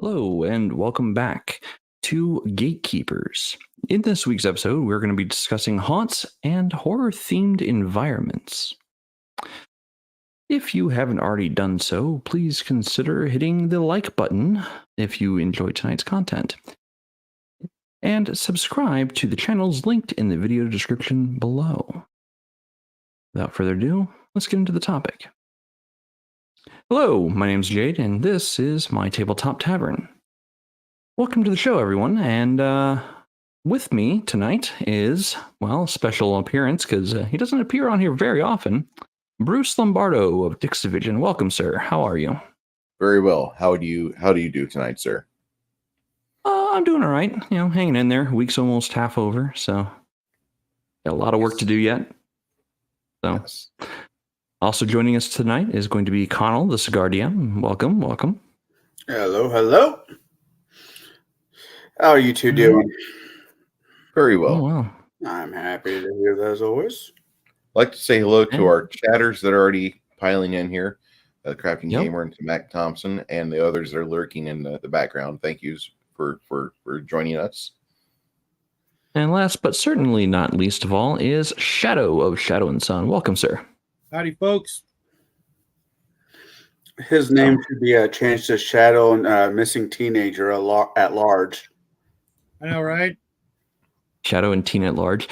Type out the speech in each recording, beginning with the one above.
Hello, and welcome back to Gatekeepers. In this week's episode, we're going to be discussing haunts and horror-themed environments. If you haven't already done so, please consider hitting the like button if you enjoyed tonight's content. And subscribe to the channels linked in the video description below. Without further ado, let's get into the topic. Hello, my name's Jaide, and this is my Tabletop Tavern. Welcome to the show, everyone, and with me tonight is, well, a special appearance, because he doesn't appear on here very often, Bruce Lombardo of Dick's Division. Welcome, sir. How are you? Very well. How do you do tonight, sir? I'm doing all right, hanging in there. Week's almost half over, so got a lot of work to do yet. So, yes. Also joining us tonight is going to be Conall the Cigar DM. Welcome. Hello. How are you two doing? Very well. Oh, wow. I'm happy to hear that as always. I'd like to say hello to our chatters that are already piling in here. Crafting Gamer and Mac Thompson and the others that are lurking in the background. Thank yous for joining us. And last but certainly not least of all is Shadow of Shadow and Sun. Welcome, sir. Howdy, folks. His name should be changed to Shadow and Missing Teenager at Large. I know, right? Shadow and Teen at Large.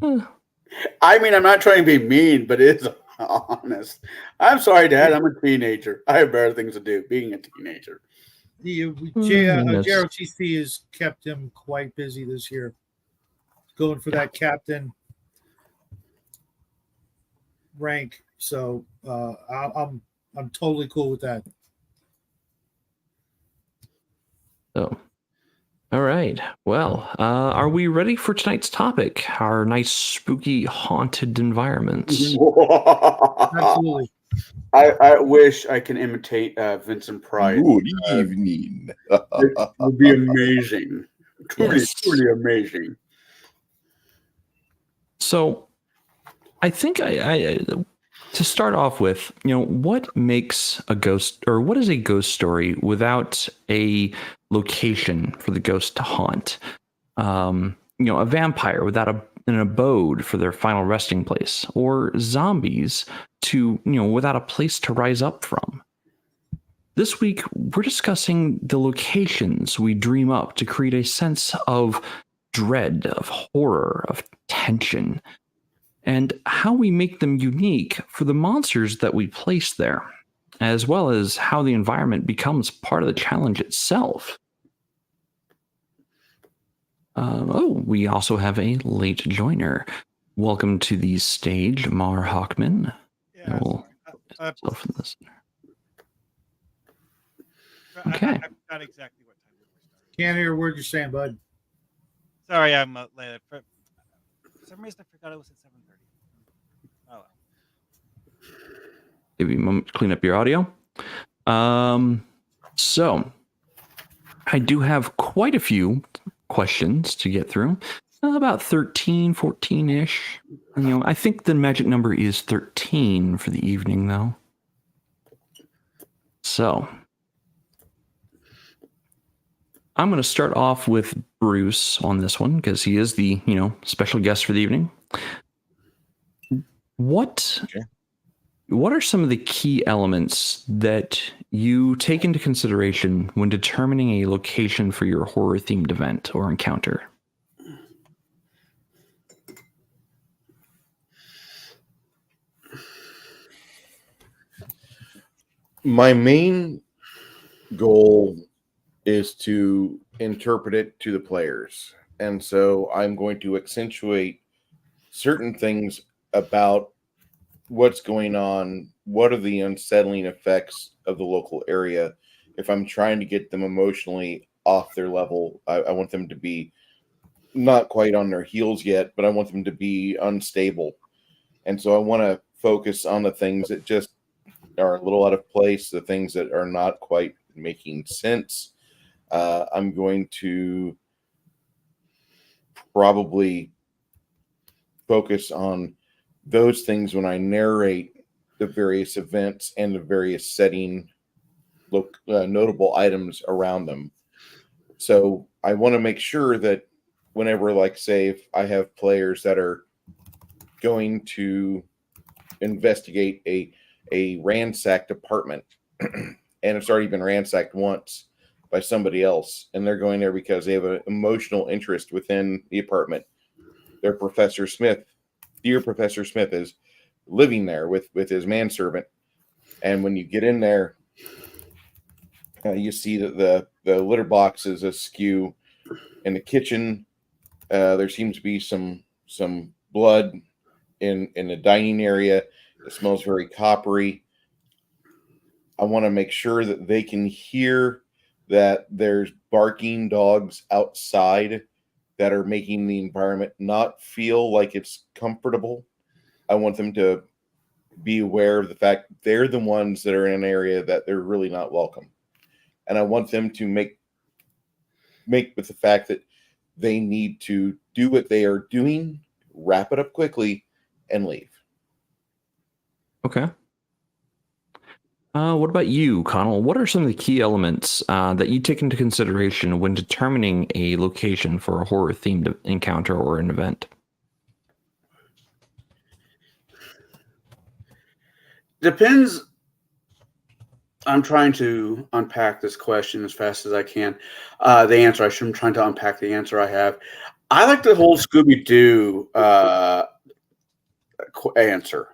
I mean, I'm not trying to be mean, but it is honest. I'm sorry, Dad. I'm a teenager. I have better things to do, being a teenager. The JROTC has kept him quite busy this year. Going for that captain rank. So I'm totally cool with that. Oh. All right. Well, are we ready for tonight's topic? Our nice, spooky, haunted environments. Absolutely. I wish I can imitate Vincent Price. Good evening. It would be amazing. Truly amazing. So, I think I to start off with, what makes a ghost, or what is a ghost story without a location for the ghost to haunt? A vampire without an abode for their final resting place, or zombies without a place to rise up from. This week, we're discussing the locations we dream up to create a sense of dread, of horror, of tension, and how we make them unique for the monsters that we place there, as well as how the environment becomes part of the challenge itself. We also have a late joiner. Welcome to the stage, Mar Hawkman. Yeah, Okay. I forgot exactly what time we were starting. Can't hear a word you're saying, bud. Sorry, I'm late. For some reason, I forgot it was at 7:30. Oh well. Give you a moment to clean up your audio. So I do have quite a few questions to get through. About 13, 14-ish. I think the magic number is 13 for the evening, though. So I'm going to start off with Bruce on this one because he is the, special guest for the evening. What are some of the key elements that you take into consideration when determining a location for your horror-themed event or encounter? My main goal is to interpret it to the players. And so I'm going to accentuate certain things about what's going on, what are the unsettling effects of the local area. If I'm trying to get them emotionally off their level, I want them to be not quite on their heels yet, but I want them to be unstable. And so I want to focus on the things that just are a little out of place, the things that are not quite making sense. I'm going to probably focus on those things when I narrate the various events and the various setting notable items around them. So I want to make sure that whenever, like, say, if I have players that are going to investigate a ransacked apartment, and it's already been ransacked once by somebody else, and they're going there because they have an emotional interest within the apartment. Their Professor Smith, dear Professor Smith, is living there with his manservant. And when you get in there, you see that the litter box is askew. In the kitchen, there seems to be some blood in the dining area. It smells very coppery. I want to make sure that they can hear that there's barking dogs outside that are making the environment not feel like it's comfortable. I want them to be aware of the fact they're the ones that are in an area that they're really not welcome. And I want them to make with the fact that they need to do what they are doing, wrap it up quickly, and leave. Okay. What about you, Conall? What are some of the key elements that you take into consideration when determining a location for a horror-themed encounter or an event? Depends. I'm trying to unpack this question as fast as I can. The answer, I'm trying to unpack the answer I have. I like the whole Scooby-Doo answer.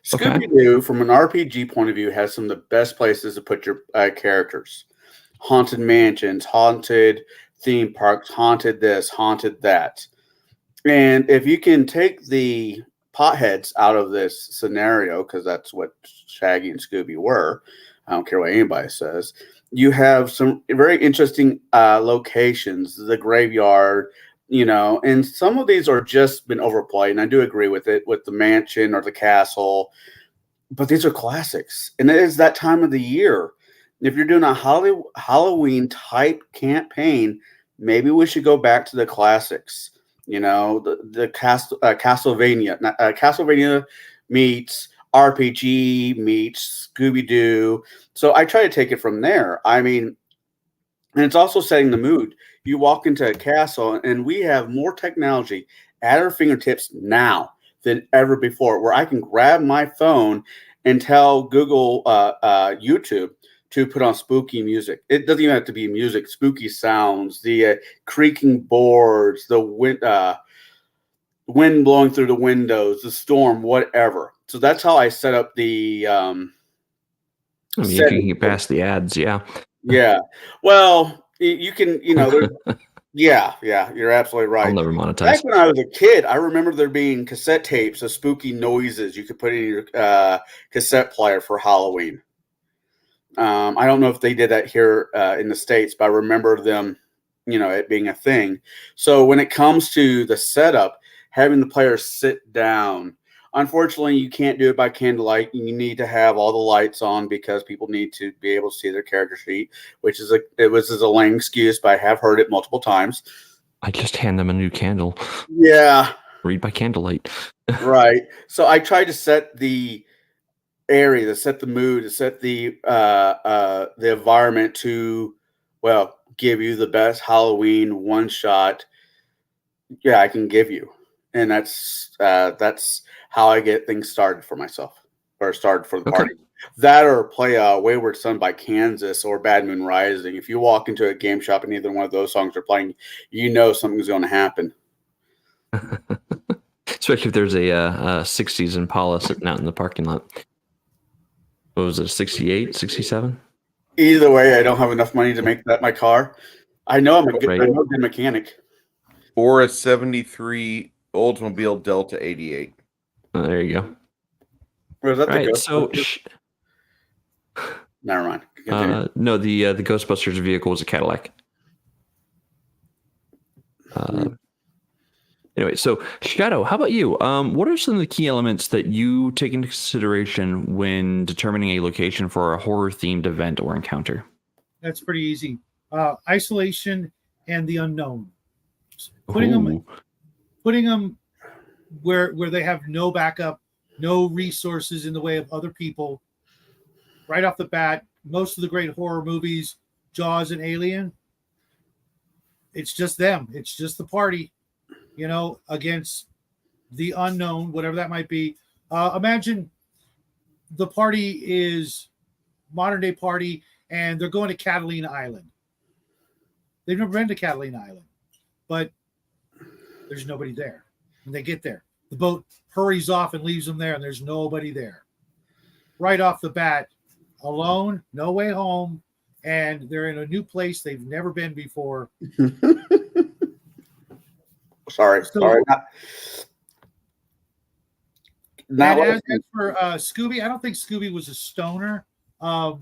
Scooby-Doo, from an RPG point of view, has some of the best places to put your characters. Haunted mansions, haunted theme parks, haunted this, haunted that. And if you can take the potheads out of this scenario, because that's what Shaggy and Scooby were, I don't care what anybody says, you have some very interesting locations, the graveyard, and some of these are just been overplayed, and I do agree with it, with the mansion or the castle, but these are classics, and it is that time of the year. If you're doing a Halloween type campaign, maybe we should go back to the classics. The Castlevania. Castlevania meets RPG meets Scooby-Doo. So I try to take it from there. I mean, and it's also setting the mood. You walk into a castle, and we have more technology at our fingertips now than ever before, where I can grab my phone and tell Google YouTube to put on spooky music. It doesn't even have to be music, spooky sounds, the creaking boards, the wind blowing through the windows, the storm, whatever. So that's how I set up the you can get past the ads, yeah. Yeah. Well, you can, yeah, you're absolutely right. I'll never monetize. Back when I was a kid, I remember there being cassette tapes of spooky noises you could put in your cassette player for Halloween. I don't know if they did that here in the States, but I remember them, it being a thing. So when it comes to the setup, having the players sit down, unfortunately, you can't do it by candlelight. You need to have all the lights on because people need to be able to see their character sheet, which is a lame excuse, but I have heard it multiple times. I just hand them a new candle. Yeah. Read by candlelight. Right. So I try to set the area, to set the mood, to set the environment to, give you the best Halloween one shot. Yeah, I can give you. And that's how I get things started for myself, or started for the party. That or play Wayward Son by Kansas or Bad Moon Rising. If you walk into a game shop and either one of those songs are playing, something's going to happen. Especially if there's a 60s Impala sitting out in the parking lot. What was it, 68, 67? Either way, I don't have enough money to make that my car. I know I'm a good mechanic. Or a 73 Oldsmobile Delta 88. Oh, there you go. Was that right, so never mind. No, the Ghostbusters vehicle was a Cadillac. Anyway, so Shadow, how about you? What are some of the key elements that you take into consideration when determining a location for a horror-themed event or encounter? That's pretty easy. Isolation and the unknown. Putting them where they have no backup, no resources in the way of other people. Right off the bat, most of the great horror movies, Jaws and Alien, it's just them. It's just the party, against the unknown, whatever that might be. Imagine the party is modern day party, and they're going to Catalina Island. They've never been to Catalina Island, but there's nobody there. When they get there, the boat hurries off and leaves them there, and there's nobody there. Right off the bat, alone, no way home, and they're in a new place they've never been before. Sorry. Not as for Scooby, I don't think Scooby was a stoner.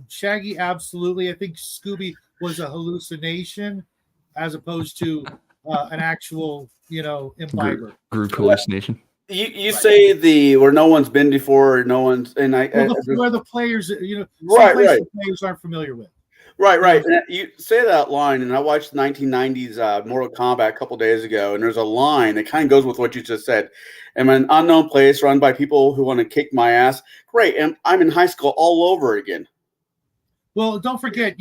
Shaggy, absolutely. I think Scooby was a hallucination as opposed to an actual, imbiber. Group hallucination. You say where no one's been before, where the players, right. The players aren't familiar with. Right. And you say that line, and I watched 1990s Mortal Kombat a couple days ago, and there's a line that kind of goes with what you just said. I'm in an unknown place run by people who want to kick my ass. Great, and I'm in high school all over again. Well, don't forget,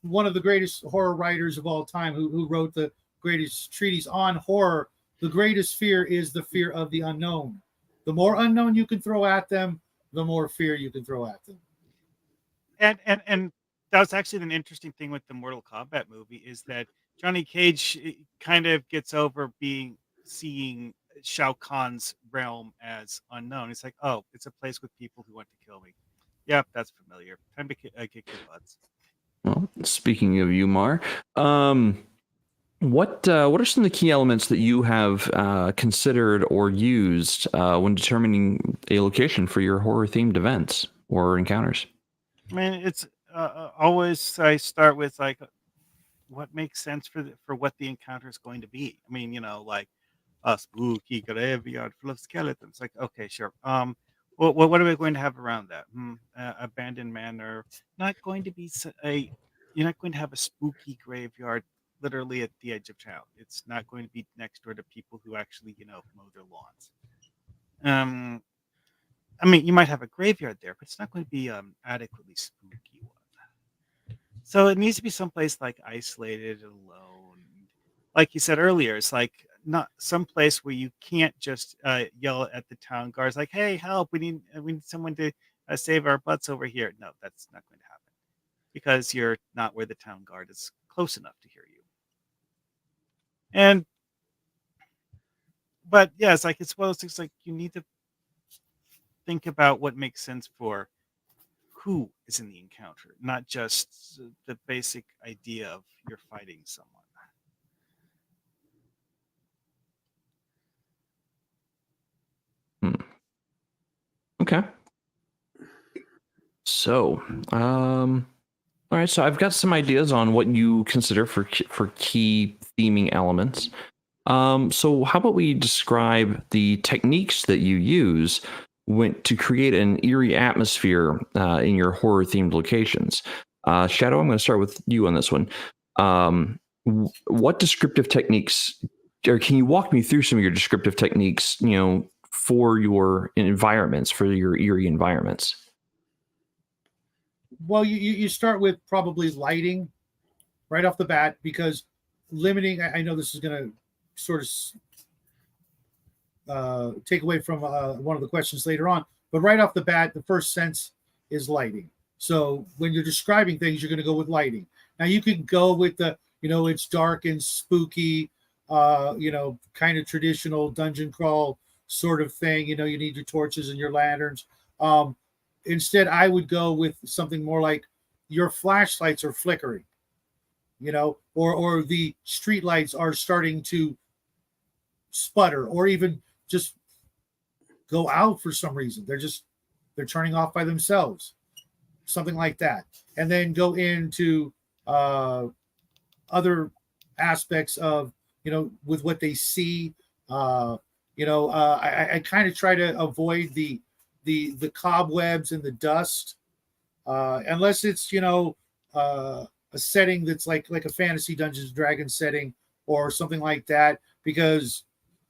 one of the greatest horror writers of all time, who wrote the greatest treatise on horror. The greatest fear is the fear of the unknown. The more unknown you can throw at them, the more fear you can throw at them. And that was actually an interesting thing with the Mortal Kombat movie, is that Johnny Cage kind of gets over seeing Shao Kahn's realm as unknown. It's like, oh, it's a place with people who want to kill me. Yep, that's familiar. Time to kick your butts. Well, speaking of you, Mar, what are some of the key elements that you have considered or used when determining a location for your horror-themed events or encounters? I mean, it's always, I start with like what makes sense for what the encounter is going to be. I mean, like a spooky graveyard full of skeletons. Like, okay, sure. What are we going to have around that? Abandoned manor. You're not going to have a spooky graveyard literally at the edge of town. It's not going to be next door to people who actually, mow their lawns. I mean, you might have a graveyard there, but it's not going to be adequately spooky one. So it needs to be someplace like isolated and alone. Like you said earlier, it's like not someplace where you can't just yell at the town guards like, "Hey, help! We need someone to save our butts over here." No, that's not going to happen because you're not where the town guard is close enough to hear you. But yeah, it's one of those things like you need to think about what makes sense for who is in the encounter, not just the basic idea of you're fighting someone. Okay. So, all right. So I've got some ideas on what you consider for key theming elements. So how about we describe the techniques that you use to create an eerie atmosphere in your horror-themed locations? Shadow, I'm going to start with you on this one. What descriptive techniques, or can you walk me through some of your descriptive techniques, for your environments, for your eerie environments? Well, you start with probably lighting right off the bat, because limiting, I know this is going to sort of take away from one of the questions later on, but right off the bat, the first sense is lighting. So when you're describing things, you're going to go with lighting. Now you can go with the, it's dark and spooky, kind of traditional dungeon crawl sort of thing. You need your torches and your lanterns. Instead, I would go with something more like your flashlights are flickering, or the street lights are starting to sputter, or even just go out for some reason. They're turning off by themselves, something like that. And then go into other aspects of, with what they see. I kind of try to avoid the cobwebs and the dust, unless it's a setting that's like a fantasy Dungeons and Dragons setting or something like that, because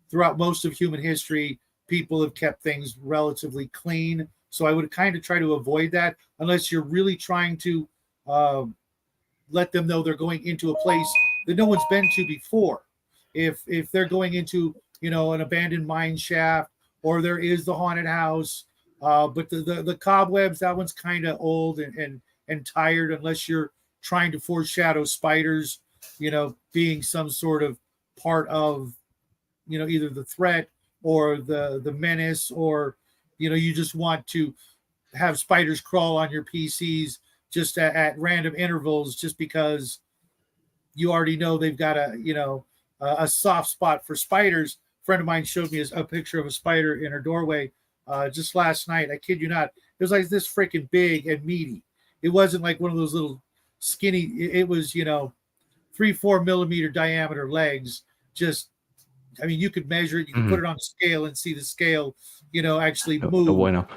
throughout most of human history, people have kept things relatively clean. So I would kind of try to avoid that unless you're really trying to let them know they're going into a place that no one's been to before. If they're going into, an abandoned mine shaft, or there is the haunted house, but the cobwebs, that one's kind of old and tired, unless you're trying to foreshadow spiders, being some sort of part of, either the threat or the menace, or, you just want to have spiders crawl on your PCs just at random intervals, just because you already know they've got a soft spot for spiders. A friend of mine showed me a picture of a spider in her doorway just last night. I kid you not. It was like this freaking big and meaty. It wasn't like one of those little skinny. It was 3-4 millimeter diameter legs. Just, you could measure it. You could put it on a scale and see the scale, actually move. No bueno.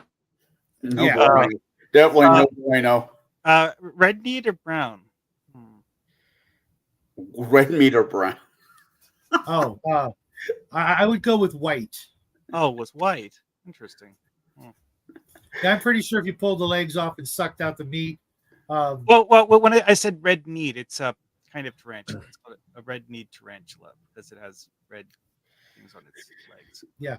No Yeah. bueno. Definitely no bueno. Red meat or brown? Red meat or brown? Oh, I would go with white. Oh, it was white. Interesting. I'm pretty sure if you pulled the legs off and sucked out the meat. Well, when I said red meat, it's a kind of tarantula. It's called a red meat tarantula because it has red things on its legs. Yeah.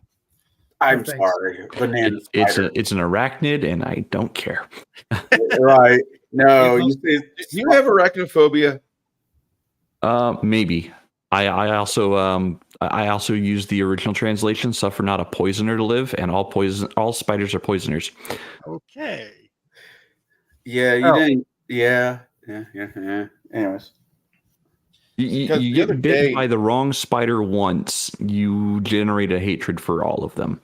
I'm Thanks. sorry. Banana It's spider. an arachnid, and I don't care. Right. No, Do you have arachnophobia? Maybe. I also use the original translation, "Suffer not a poisoner to live," and all spiders are poisoners. Okay. Yeah, you didn't. Yeah. Anyways. You Because the get other bit day- by the wrong spider once, you generate a hatred for all of them.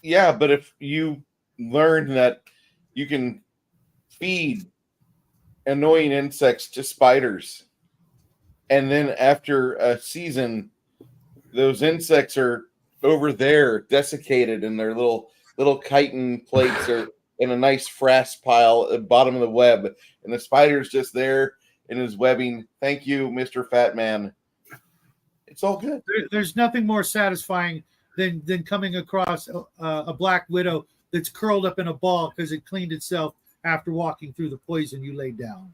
Yeah, but if you learn that you can feed annoying insects to spiders, and then after a season, those insects are over there desiccated, and their little chitin plates are in a nice frass pile at the bottom of the web, and the spider's just there in his webbing. Thank you, Mr. Fat Man. It's all good. There's nothing more satisfying than coming across a black widow that's curled up in a ball because it cleaned itself after walking through the poison you laid down.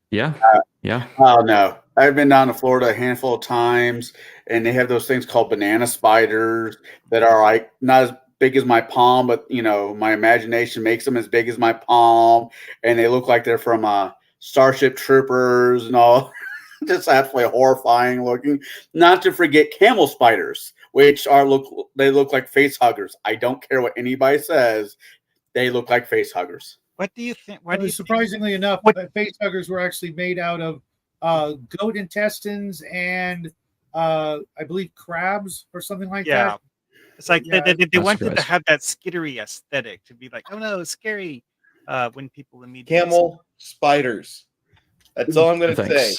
Yeah. Yeah. Oh no, I've been down to Florida a handful of times, and they have those things called banana spiders that are like not as big as my palm, but my imagination makes them as big as my palm, and they look like they're from Starship Troopers and all. Just absolutely horrifying looking. Not to forget camel spiders, which they look like face huggers. I don't care what anybody says, they look like face huggers. What do you think? Surprisingly enough, face huggers were actually made out of goat intestines and I believe crabs or something like that. It's like they wanted surprised. to have that skittery aesthetic to be like, oh no, it's scary. When people immediately Camel spiders. That's all I'm going to say.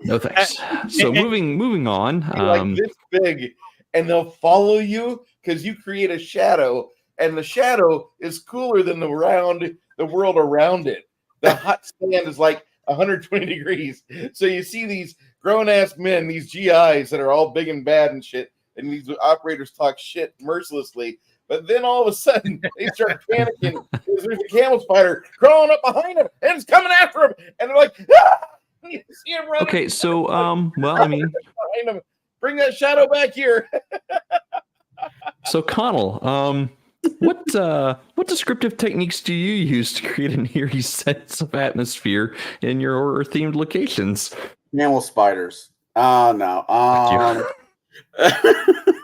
No thanks. So moving on. Like this big, and they'll follow you because you create a shadow, and the shadow is cooler than the world around it. The hot sand is like 120 degrees. So you see these grown-ass men, these GIs that are all big and bad and shit, and these operators talk shit mercilessly. But then all of a sudden, they start panicking because there's a camel spider crawling up behind them, and it's coming after them. And they're like, ah! You see him running. Okay, so well, I mean, Behind them. Bring that shadow back here. so Conall, what descriptive techniques do you use to create an eerie sense of atmosphere in your horror-themed locations? Camel spiders. Oh no.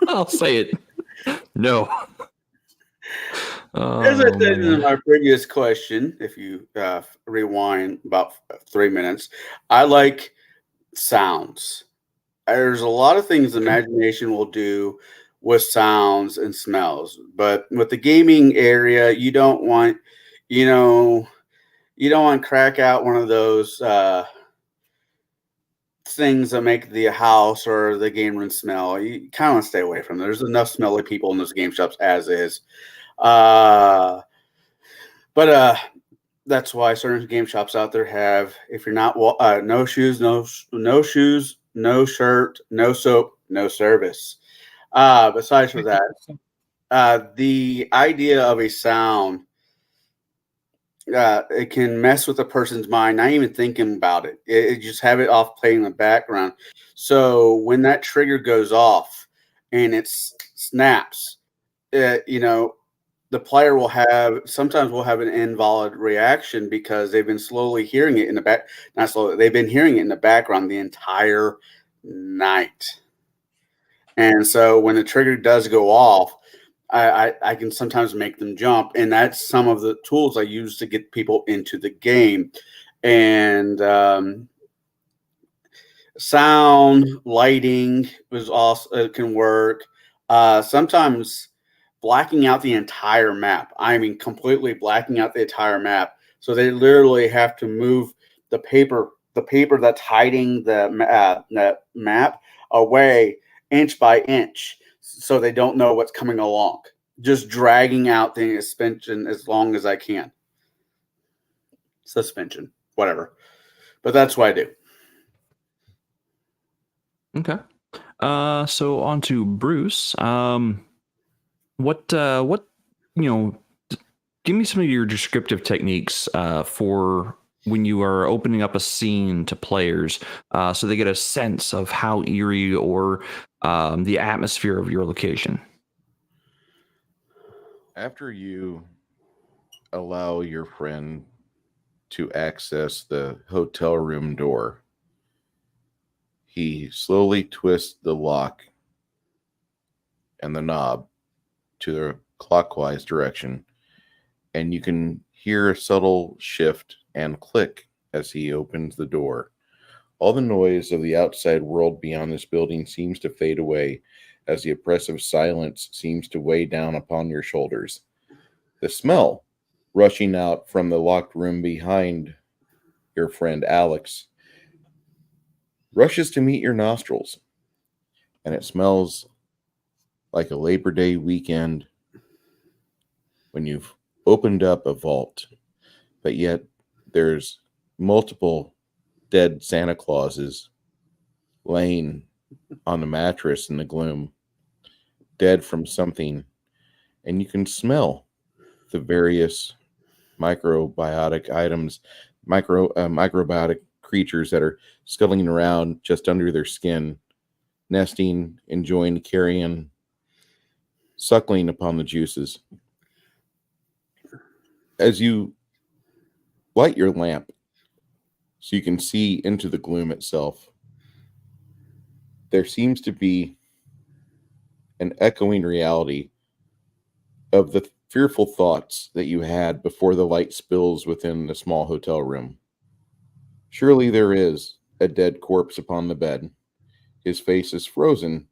I'll say it. No. As I said in my previous question, if you rewind about 3 minutes, I like sounds. There's a lot of things imagination will do with sounds and smells, but with the gaming area, you don't want crack out one of those things that make the house or the game room smell. You kind of want to stay away from them. There's enough smelly people in those game shops as is. But that's why certain game shops out there have, if you're not no shoes, no shirt, no soap, no service. Besides for that, The idea of a sound, it can mess with a person's mind, not even thinking about it. It just have it off playing in the background. So when that trigger goes off and it snaps, the player sometimes will have an invalid reaction because they've been slowly hearing it in the back. Not slowly, they've been hearing it in the background the entire night. And so when the trigger does go off, I can sometimes make them jump. And that's some of the tools I use to get people into the game. And sound, lighting was also can work. Sometimes blacking out the entire map. I mean, completely blacking out the entire map. So they literally have to move the paper that's hiding the map away inch by inch, so they don't know what's coming along. Just dragging out the suspension as long as I can. Suspension, whatever. But that's what I do. Okay. So on to Bruce. What give me some of your descriptive techniques for when you are opening up a scene to players, so they get a sense of how eerie or the atmosphere of your location. After you allow your friend to access the hotel room door, he slowly twists the lock and the knob to the clockwise direction, and you can hear a subtle shift and click as he opens the door. All the noise of the outside world beyond this building seems to fade away as the oppressive silence seems to weigh down upon your shoulders. The smell rushing out from the locked room behind your friend Alex rushes to meet your nostrils, and it smells like a Labor Day weekend when you've opened up a vault, but yet there's multiple dead Santa Clauses laying on the mattress in the gloom, dead from something, and you can smell the various microbiotic creatures that are scuttling around just under their skin, nesting, enjoying carrion, suckling upon the juices. As you light your lamp so you can see into the gloom itself, there seems to be an echoing reality of the fearful thoughts that you had before the light spills within the small hotel room. Surely there is a dead corpse upon the bed. His face is frozen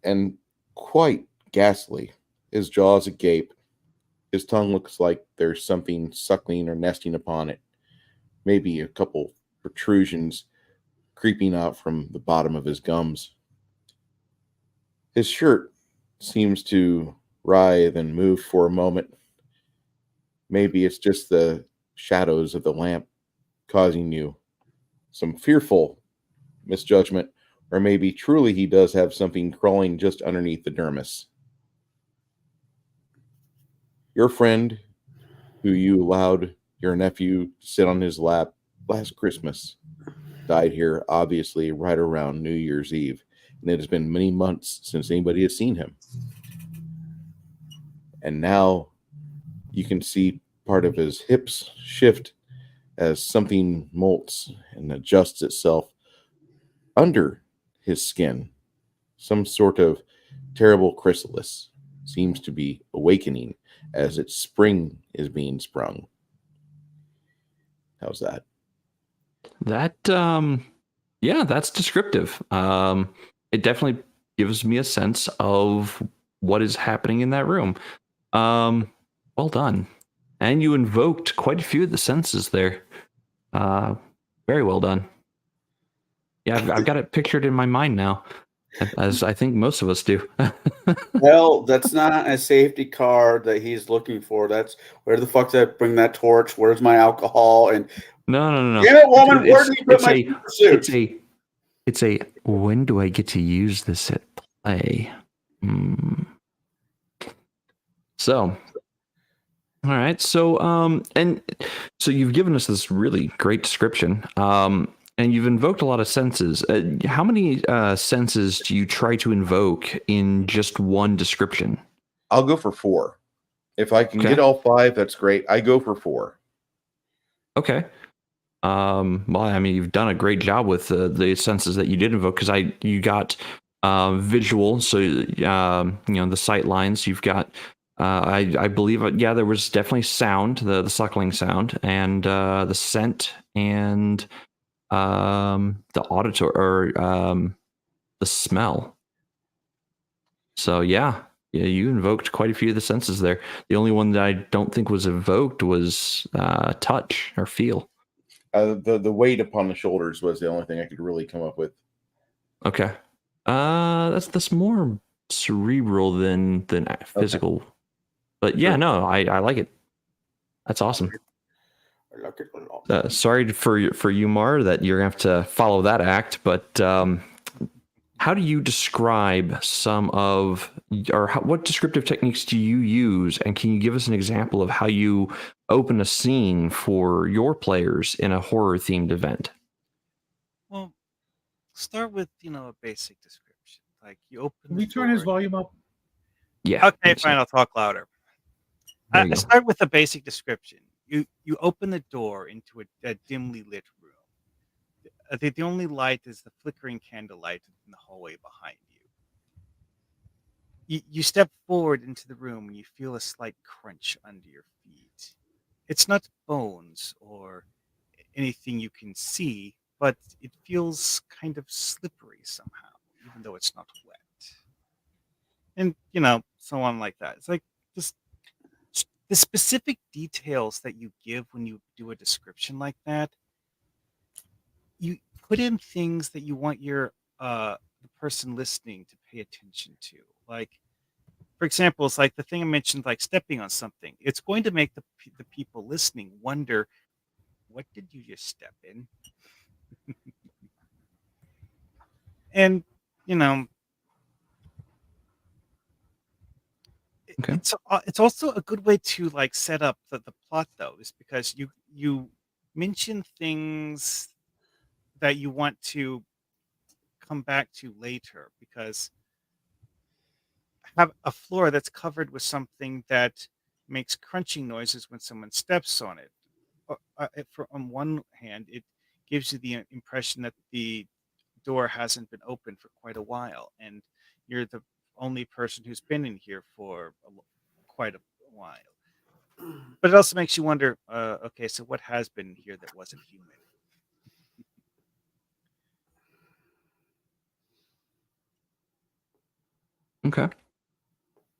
and quite ghastly. His jaws agape. His tongue looks like there's something suckling or nesting upon it. Maybe a couple protrusions creeping out from the bottom of his gums. His shirt seems to writhe and move for a moment. Maybe it's just the shadows of the lamp causing you some fearful misjudgment, or maybe truly he does have something crawling just underneath the dermis. Your friend, who you allowed your nephew to sit on his lap last Christmas, died here obviously right around New Year's Eve, and it has been many months since anybody has seen him. And now you can see part of his hips shift as something molts and adjusts itself under his skin. Some sort of terrible chrysalis seems to be awakening as its spring is being sprung. How's that? Yeah, that's descriptive. It definitely gives me a sense of what is happening in that room. Well done. And you invoked quite a few of the senses there. Very well done. Yeah, I've got it pictured in my mind now, as I think most of us do. Well, that's not a safety card that he's looking for. That's where the fuck did I bring that torch? Where's my alcohol? And No. damn it, woman, where did you put my suit? It's a when do I get to use this at play? Mm. So, all right. So, and so you've given us this really great description. And you've invoked a lot of senses. How many senses do you try to invoke in just one description? I'll go for 4. If I can Okay. get all 5, that's great. I go for 4. Okay. Well, I mean, you've done a great job with the senses that you did invoke, because you got visual, so the sight lines. You've got, I believe, there was definitely sound, the suckling sound, and the scent, and the auditor, or the smell. So yeah, you invoked quite a few of the senses there. The only one that I don't think was evoked was touch or feel. The weight upon the shoulders was the only thing I could really come up with. Okay. That's more cerebral than physical. Okay. But yeah, no, I like it. That's awesome. I like it a lot. Sorry for you, Mar, that you're gonna have to follow that act. But how do you describe some of, or what descriptive techniques do you use? And can you give us an example of how you open a scene for your players in a horror themed event? Well, start with a basic description. Like you open. Can we turn his volume up? Yeah. Okay, fine. I'll talk louder. I start with a basic description. You open the door into a dimly lit room. The only light is the flickering candlelight in the hallway behind you. You step forward into the room and you feel a slight crunch under your feet. It's not bones or anything you can see, but it feels kind of slippery somehow, even though it's not wet. And, so on like that. It's like just the specific details that you give when you do a description like that. You put in things that you want the person listening to pay attention to. Like, for example, it's like the thing I mentioned, like stepping on something. It's going to make the people listening wonder, what did you just step in? And, okay. It's also a good way to like set up the plot, though, is because you mention things that you want to come back to later, because have a floor that's covered with something that makes crunching noises when someone steps on it. On one hand, it gives you the impression that the door hasn't been opened for quite a while, and you're the only person who's been in here for quite a while. But it also makes you wonder, okay, so what has been here that wasn't human? Okay.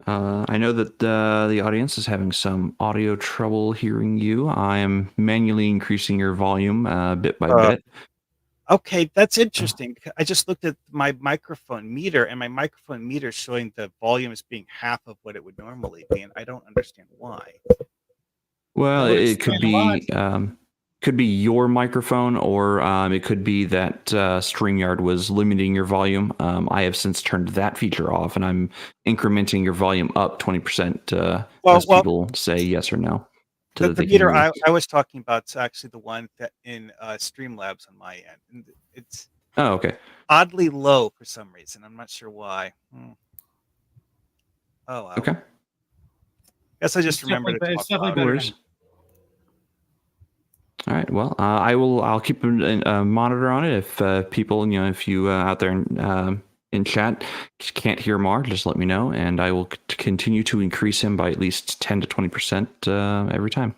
I know that the audience is having some audio trouble hearing you. I am manually increasing your volume bit by bit. Okay, that's interesting. I just looked at my microphone meter, and my microphone meter is showing the volume as being half of what it would normally be, and I don't understand why. Well, it could be your microphone, or it could be that StreamYard was limiting your volume. I have since turned that feature off, and I'm incrementing your volume up 20% as people say yes or no. The meter I was talking about is actually the one that in Streamlabs on my end. And it's oddly low for some reason. I'm not sure why. Oh, wow. Okay. Guess I just remembered to talk about it. All right. Well, I'll keep a monitor on it. If people, if you out there in chat can't hear Mar, just let me know, and I will continue to increase him by at least 10 to 20% every time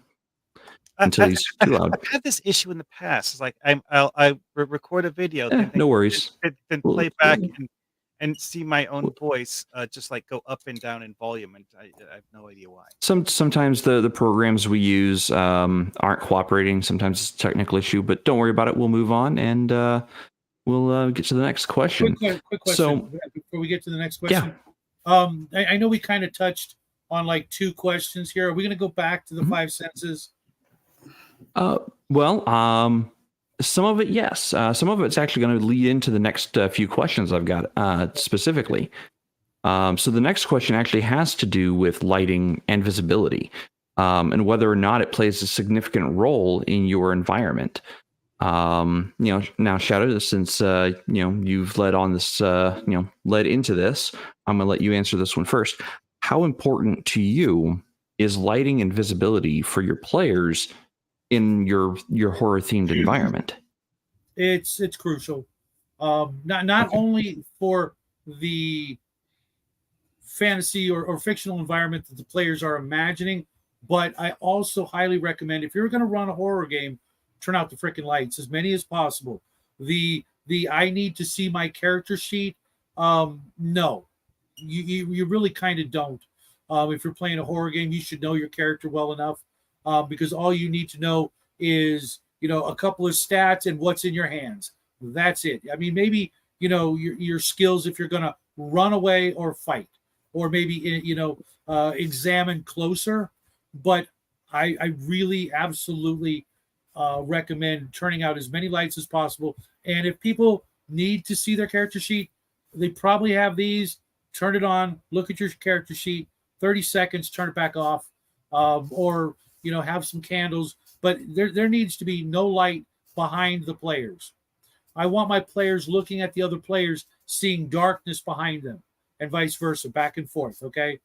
until he's too loud. I've had this issue in the past. It's like I record a video, no worries, then play back and see my own voice just like go up and down in volume, and I have no idea why. Sometimes the programs we use aren't cooperating. Sometimes it's a technical issue, but don't worry about it. We'll move on, and we'll get to the next question. Quick question before we get to the next question. Yeah. I know we kind of touched on like 2 questions here. Are we going to go back to the 5 senses? Well, some of it, yes. Some of it's actually going to lead into the next few questions I've got specifically. So the next question actually has to do with lighting and visibility, and whether or not it plays a significant role in your environment. Now Shadow, since you've led on this, led into this, I'm gonna let you answer this one first. How important to you is lighting and visibility for your players in your horror themed environment? It's crucial. Not Okay. only for the fantasy or fictional environment that the players are imagining, but I also highly recommend, if you're going to run a horror game, turn out the freaking lights, as many as possible. The I need to see my character sheet. No, you really kind of don't. If you're playing a horror game, you should know your character well enough, because all you need to know is, a couple of stats and what's in your hands. That's it. I mean, maybe, your skills if you're going to run away or fight, or maybe, examine closer. But I really absolutely recommend turning out as many lights as possible. And if people need to see their character sheet, they probably have these. Turn it on, look at your character sheet, 30 seconds, turn it back off, or have some candles. But there needs to be no light behind the players. I want my players looking at the other players, seeing darkness behind them, and vice versa, back and forth. Okay,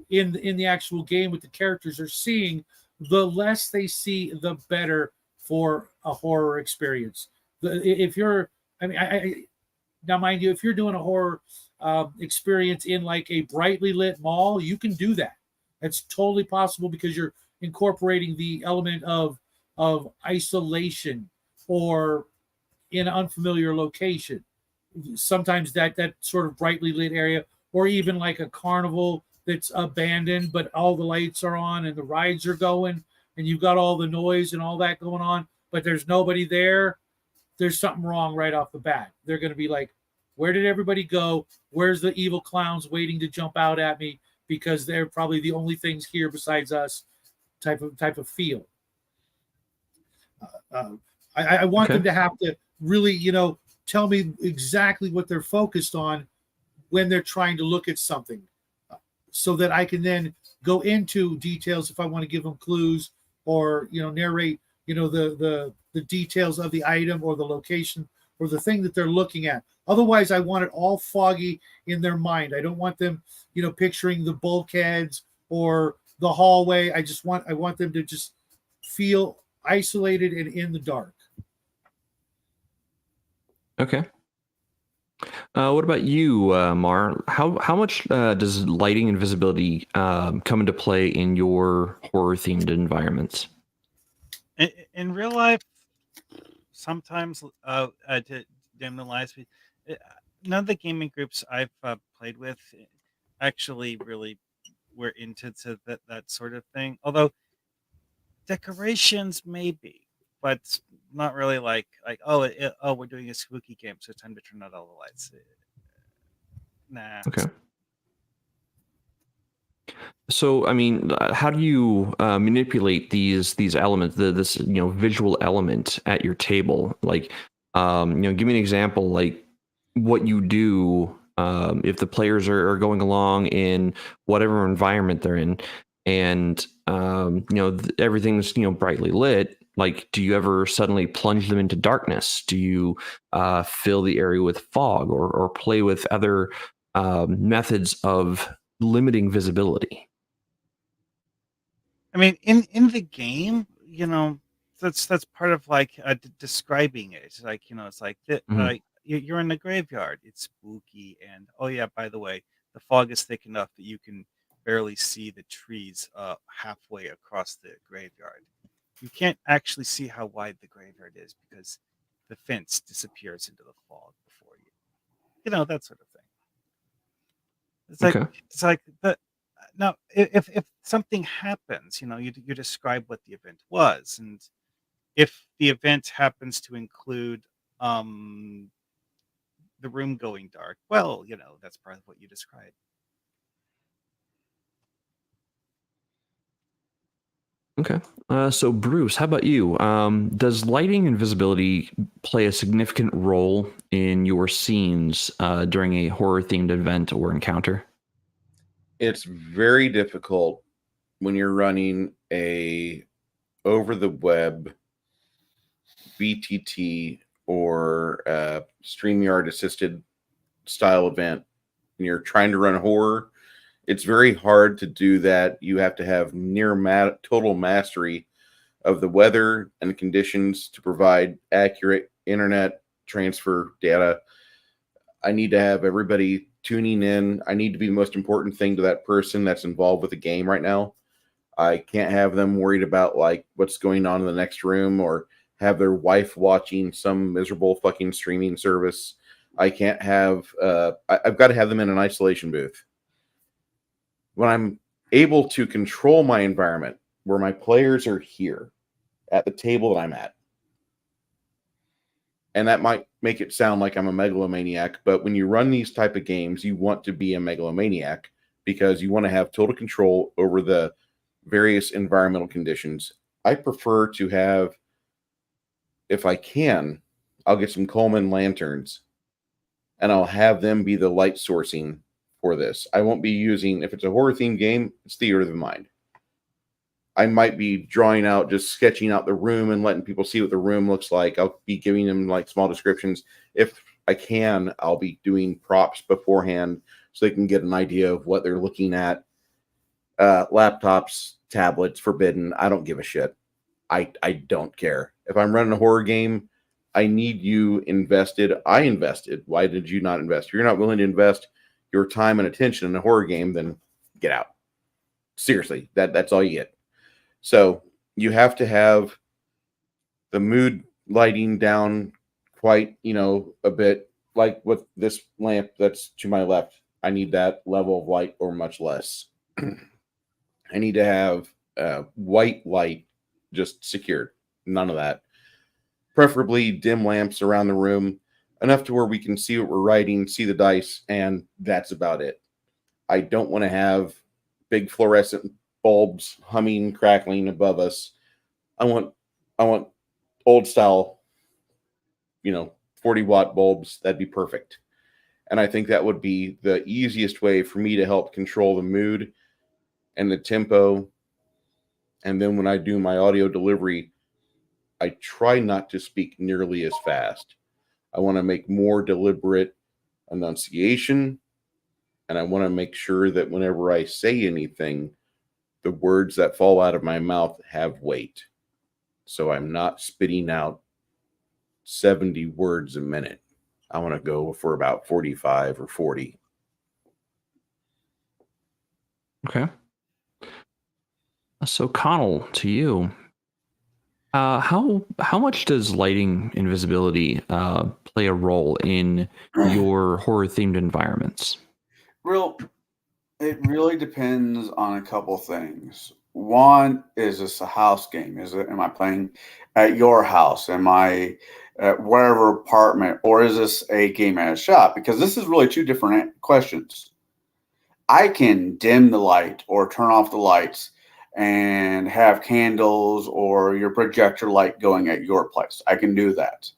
in the actual game, what the characters are seeing, the less they see, the better for a horror experience. If you're, I mean, now mind you, if you're doing a horror experience in like a brightly lit mall, you can do that. That's totally possible because you're incorporating the element of isolation, or in an unfamiliar location. Sometimes that sort of brightly lit area, or even like a carnival that's abandoned, but all the lights are on and the rides are going, and you've got all the noise and all that going on, but there's nobody there. There's something wrong right off the bat. They're going to be like, where did everybody go? Where's the evil clowns waiting to jump out at me? Because they're probably the only things here besides us. Type of feel. Uh, I want them to have to really, tell me exactly what they're focused on when they're trying to look at something, so that I can then go into details if I want to give them clues, or narrate the details of the item or the location or the thing that they're looking at. Otherwise, I want it all foggy in their mind. I don't want them picturing the bulkheads or the hallway. I want them to just feel isolated and in the dark. Okay. What about you, Mar? How much does lighting and visibility come into play in your horror themed environments? In real life, sometimes to dim the lights. None of the gaming groups I've played with actually really were into that sort of thing. Although decorations maybe, but not really like oh we're doing a spooky game, so it's time to turn out all the lights. Nah. Okay. So, I mean, how do you manipulate these elements, this visual element at your table? Like, give me an example, like what you do if the players are going along in whatever environment they're in, and everything's brightly lit. Like, do you ever suddenly plunge them into darkness? Do you fill the area with fog, or play with other methods of limiting visibility? I mean, in the game, that's part of like describing it. It's like it's like Mhm. you're in the graveyard. It's spooky, and oh yeah, by the way, the fog is thick enough that you can barely see the trees halfway across the graveyard. You can't actually see how wide the graveyard is because the fence disappears into the fog before you. That sort of thing. It's like Okay. it's like the now if something happens, you describe what the event was, and if the event happens to include um the room going dark, well, that's part of what you described. Okay. So Bruce, how about you? Does lighting and visibility play a significant role in your scenes during a horror-themed event or encounter? It's very difficult when you're running a over the web BTT or StreamYard assisted style event and you're trying to run horror. It's very hard to do that. You have to have near total mastery of the weather and the conditions to provide accurate internet transfer data. I need to have everybody tuning in. I need to be the most important thing to that person that's involved with the game right now. I can't have them worried about like what's going on in the next room or have their wife watching some miserable fucking streaming service. I can't have I've got to have them in an isolation booth. When I'm able to control my environment where my players are here at the table that I'm at, and that might make it sound like I'm a megalomaniac, but when you run these type of games, you want to be a megalomaniac because you want to have total control over the various environmental conditions. I prefer to have, if I can, I'll get some Coleman lanterns and I'll have them be the light sourcing for this. I won't be using, if it's a horror themed game, it's theater of the mind. I might be drawing out, just sketching out the room and letting people see what the room looks like. I'll be giving them like small descriptions. If I can, I'll be doing props beforehand so they can get an idea of what they're looking at. Laptops, tablets, forbidden. I don't give a shit. I don't care. If I'm running a horror game, I need you invested. I invested. Why did you not invest? If you're not willing to invest your time and attention in a horror game, then get out. Seriously, that's all you get. So you have to have the mood lighting down quite, a bit, like with this lamp that's to my left. I need that level of light or much less. I need to have white light just secured. None of that. Preferably dim lamps around the room, enough to where we can see what we're writing, see the dice, and that's about it. I don't want to have big fluorescent bulbs humming, crackling above us. I want old style, 40-watt bulbs. That'd be perfect. And I think that would be the easiest way for me to help control the mood and the tempo. And then when I do my audio delivery, I try not to speak nearly as fast. I want to make more deliberate enunciation. And I want to make sure that whenever I say anything, the words that fall out of my mouth have weight. So I'm not spitting out 70 words a minute. I want to go for about 45 or 40. Okay. So Conall, to you, how much does lighting and visibility play a role in your horror themed environments? It really depends on a couple things. One, is this a house game? Am I playing at your house? Am I at wherever apartment? Or is this a game at a shop? Because this is really two different questions. I can dim the light or turn off the lights and have candles or your projector light going at your place. I can do that.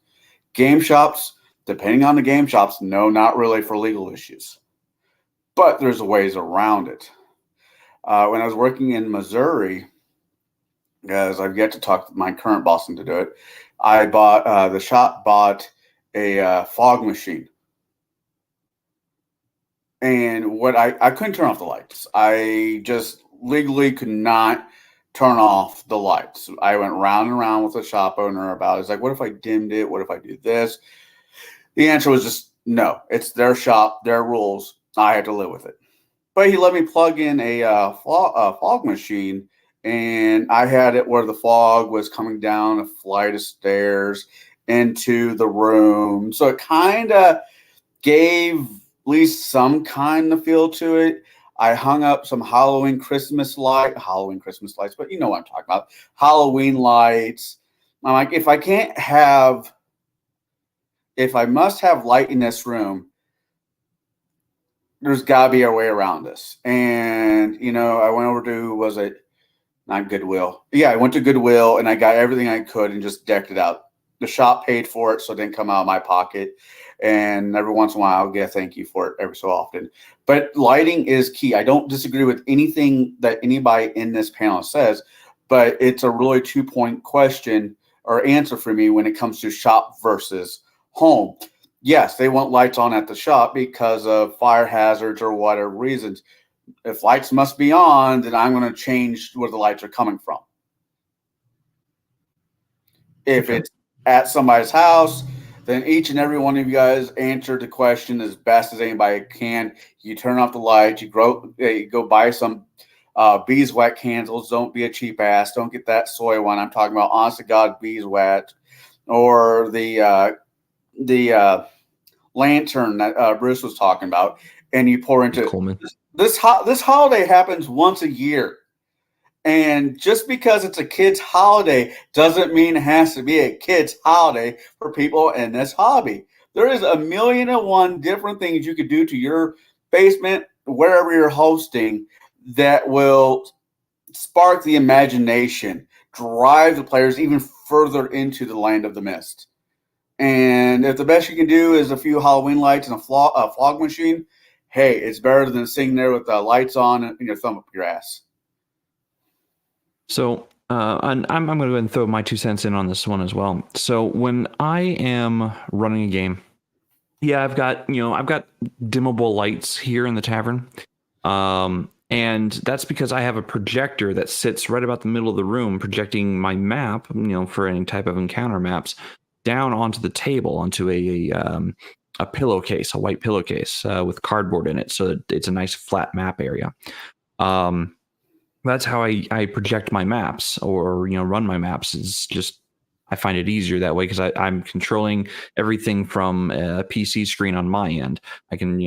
Game shops, depending on the game shops, no, not really for legal issues. But there's ways around it. When I was working in Missouri, as I've yet to talk to my current boss into do it, the shop bought a fog machine. And I couldn't turn off the lights. I just legally could not turn off the lights. I went round and round with the shop owner about it. It's like, what if I dimmed it? What if I do this? The answer was just no. It's their shop, their rules. I had to live with it. But he let me plug in a fog machine, and I had it where the fog was coming down a flight of stairs into the room. So it kind of gave at least some kind of feel to it. I hung up some Halloween Christmas lights, but you know what I'm talking about. Halloween lights. I'm like, if I must have light in this room, there's got to be a way around this. And, I went over to, Not Goodwill. Yeah, I went to Goodwill and I got everything I could and just decked it out. The shop paid for it, so it didn't come out of my pocket. And every once in a while, I'll get a thank you for it every so often. But lighting is key. I don't disagree with anything that anybody in this panel says, but it's a really 2-point question or answer for me when it comes to shop versus home. Yes, they want lights on at the shop because of fire hazards or whatever reasons. If lights must be on, then I'm going to change where the lights are coming from. If it's at somebody's house, then each and every one of you guys answered the question as best as anybody can. You turn off the lights, you go buy some beeswax candles. Don't be a cheap ass. Don't get that soy one. I'm talking about honest to God beeswax, or the lantern that Bruce was talking about, and you pour into Coleman. This holiday happens once a year. And just because it's a kid's holiday doesn't mean it has to be a kid's holiday for people in this hobby. There is 1,000,001 different things you could do to your basement, wherever you're hosting, that will spark the imagination, drive the players even further into the land of the mist. And if the best you can do is a few Halloween lights and a fog machine, hey, it's better than sitting there with the lights on and your thumb up your ass. So and I'm going to go ahead and throw my 2 cents in on this one as well. So when I am running a game, yeah, I've got dimmable lights here in the tavern. And that's because I have a projector that sits right about the middle of the room, projecting my map, for any type of encounter maps, down onto the table, onto a pillowcase, a white pillowcase with cardboard in it, so that it's a nice flat map area. That's how I project my maps, or run my maps. Is just, I find it easier that way because I'm controlling everything from a PC screen on my end. I can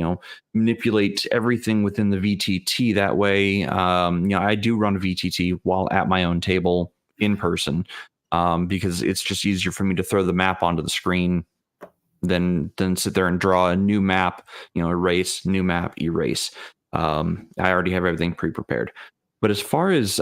manipulate everything within the VTT that way. I do run a VTT while at my own table in person, because it's just easier for me to throw the map onto the screen than sit there and draw a new map, erase, new map, erase. I already have everything pre-prepared. But as far as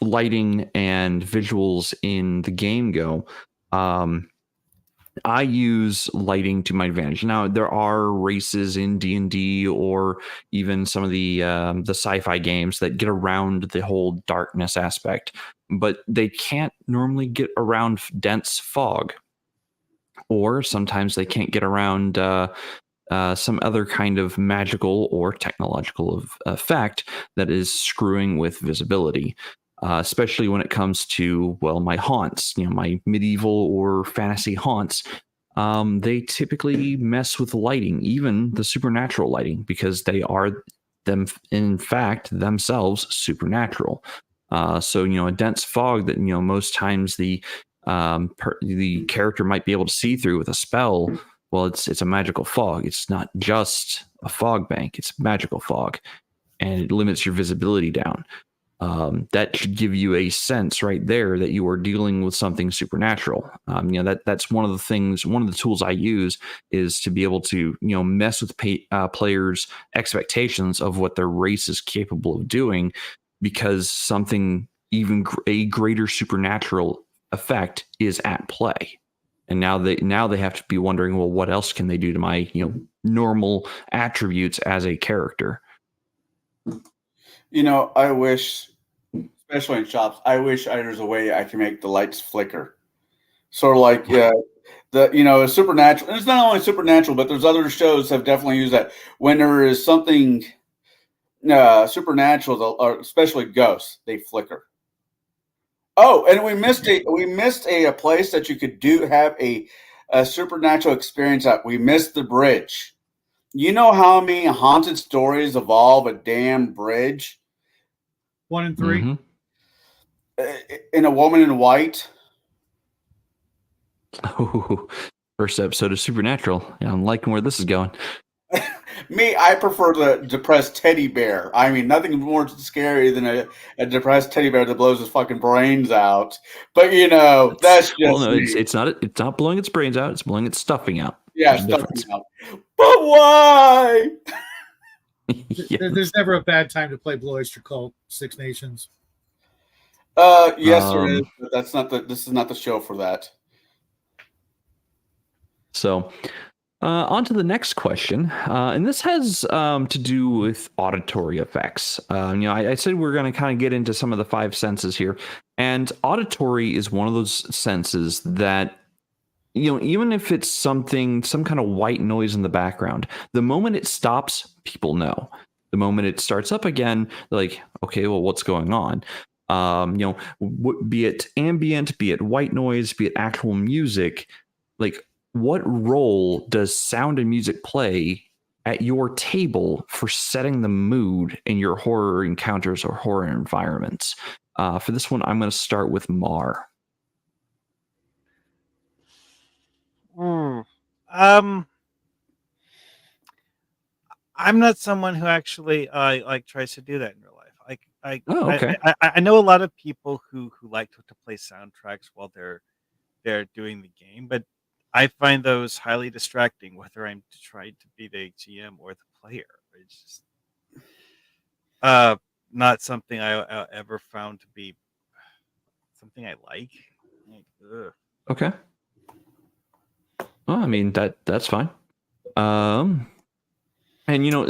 lighting and visuals in the game go, I use lighting to my advantage. Now, there are races in D&D or even some of the sci-fi games that get around the whole darkness aspect, but they can't normally get around dense fog. Or sometimes they can't get around some other kind of magical or technological effect that is screwing with visibility, especially when it comes to, my haunts, my medieval or fantasy haunts. They typically mess with lighting, even the supernatural lighting, because they are in fact themselves supernatural. So a dense fog that most times the character might be able to see through with a spell. Well, it's a magical fog. It's not just a fog bank. It's magical fog, and it limits your visibility down. That should give you a sense right there that you are dealing with something supernatural. That's one of the things. One of the tools I use is to be able to mess with players' expectations of what their race is capable of doing, because something even a greater supernatural effect is at play. And now they have to be wondering, well, what else can they do to my normal attributes as a character? I wish, especially in shops, I wish there's a way I can make the lights flicker. Sort of like supernatural. It's not only supernatural, but there's other shows have definitely used that. When there is something supernatural, or especially ghosts, they flicker. Oh, and we missed a place that you could have a supernatural experience at. We missed the bridge. You know how many haunted stories involve a damn bridge? 1 and 3. Mm-hmm. In A Woman in White. Oh, first episode of Supernatural. Yeah, I'm liking where this is going. Me, I prefer the depressed teddy bear. I mean, nothing more scary than a depressed teddy bear that blows his fucking brains out. But that's just me. me. It's not blowing its brains out. It's blowing its stuffing out. Yeah, stuffing out. But why? Yeah. There's never a bad time to play Blue Oyster Cult, Six Nations. Yes, there Um, is, but that's not the. This is not the show for that. So, on to the next question, and this has to do with auditory effects. I said we're going to kind of get into some of the five senses here, and auditory is one of those senses that, even if it's some kind of white noise in the background, the moment it stops, people know. The moment it starts up again, they're like, okay, well, what's going on? Be it ambient, be it white noise, be it actual music, like, what role does sound and music play at your table for setting the mood in your horror encounters or horror environments? For this one, I'm going to start with Mar. I'm not someone who actually like tries to do that in real life. Oh, okay. I know a lot of people who like to play soundtracks while they're doing the game, but I find those highly distracting, whether I'm trying to be the GM or the player. It's just not something I ever found to be something I like. Ugh. Okay. Well, I mean, that's fine. And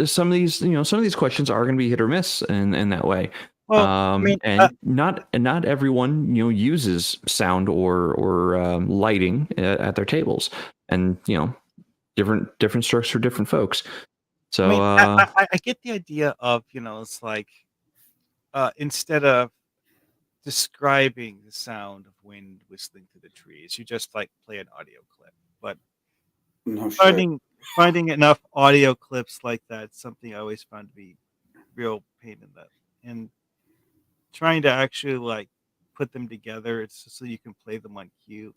some of these questions are going to be hit or miss in that way. Well, I mean, and not everyone uses sound or lighting at their tables, and different strokes for different folks. So I get the idea of it's like instead of describing the sound of wind whistling through the trees, you just like play an audio clip. But No shit. finding enough audio clips like that, something I always found to be real pain in that, and trying to actually like put them together, it's just so you can play them on cue.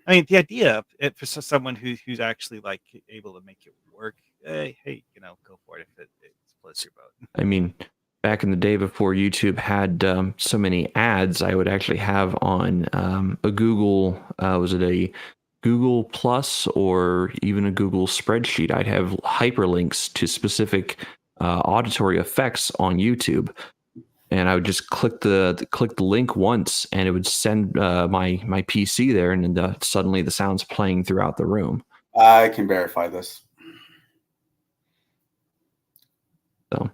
I mean, the idea of it for someone who's actually like able to make it work, hey, go for it if it splits your boat. I mean, back in the day before YouTube had so many ads, I would actually have on a Google, was it a Google Plus or even a Google spreadsheet? I'd have hyperlinks to specific auditory effects on YouTube, and I would just click the link once, and it would send my PC there, and then suddenly the sound's playing throughout the room. I can verify this. So,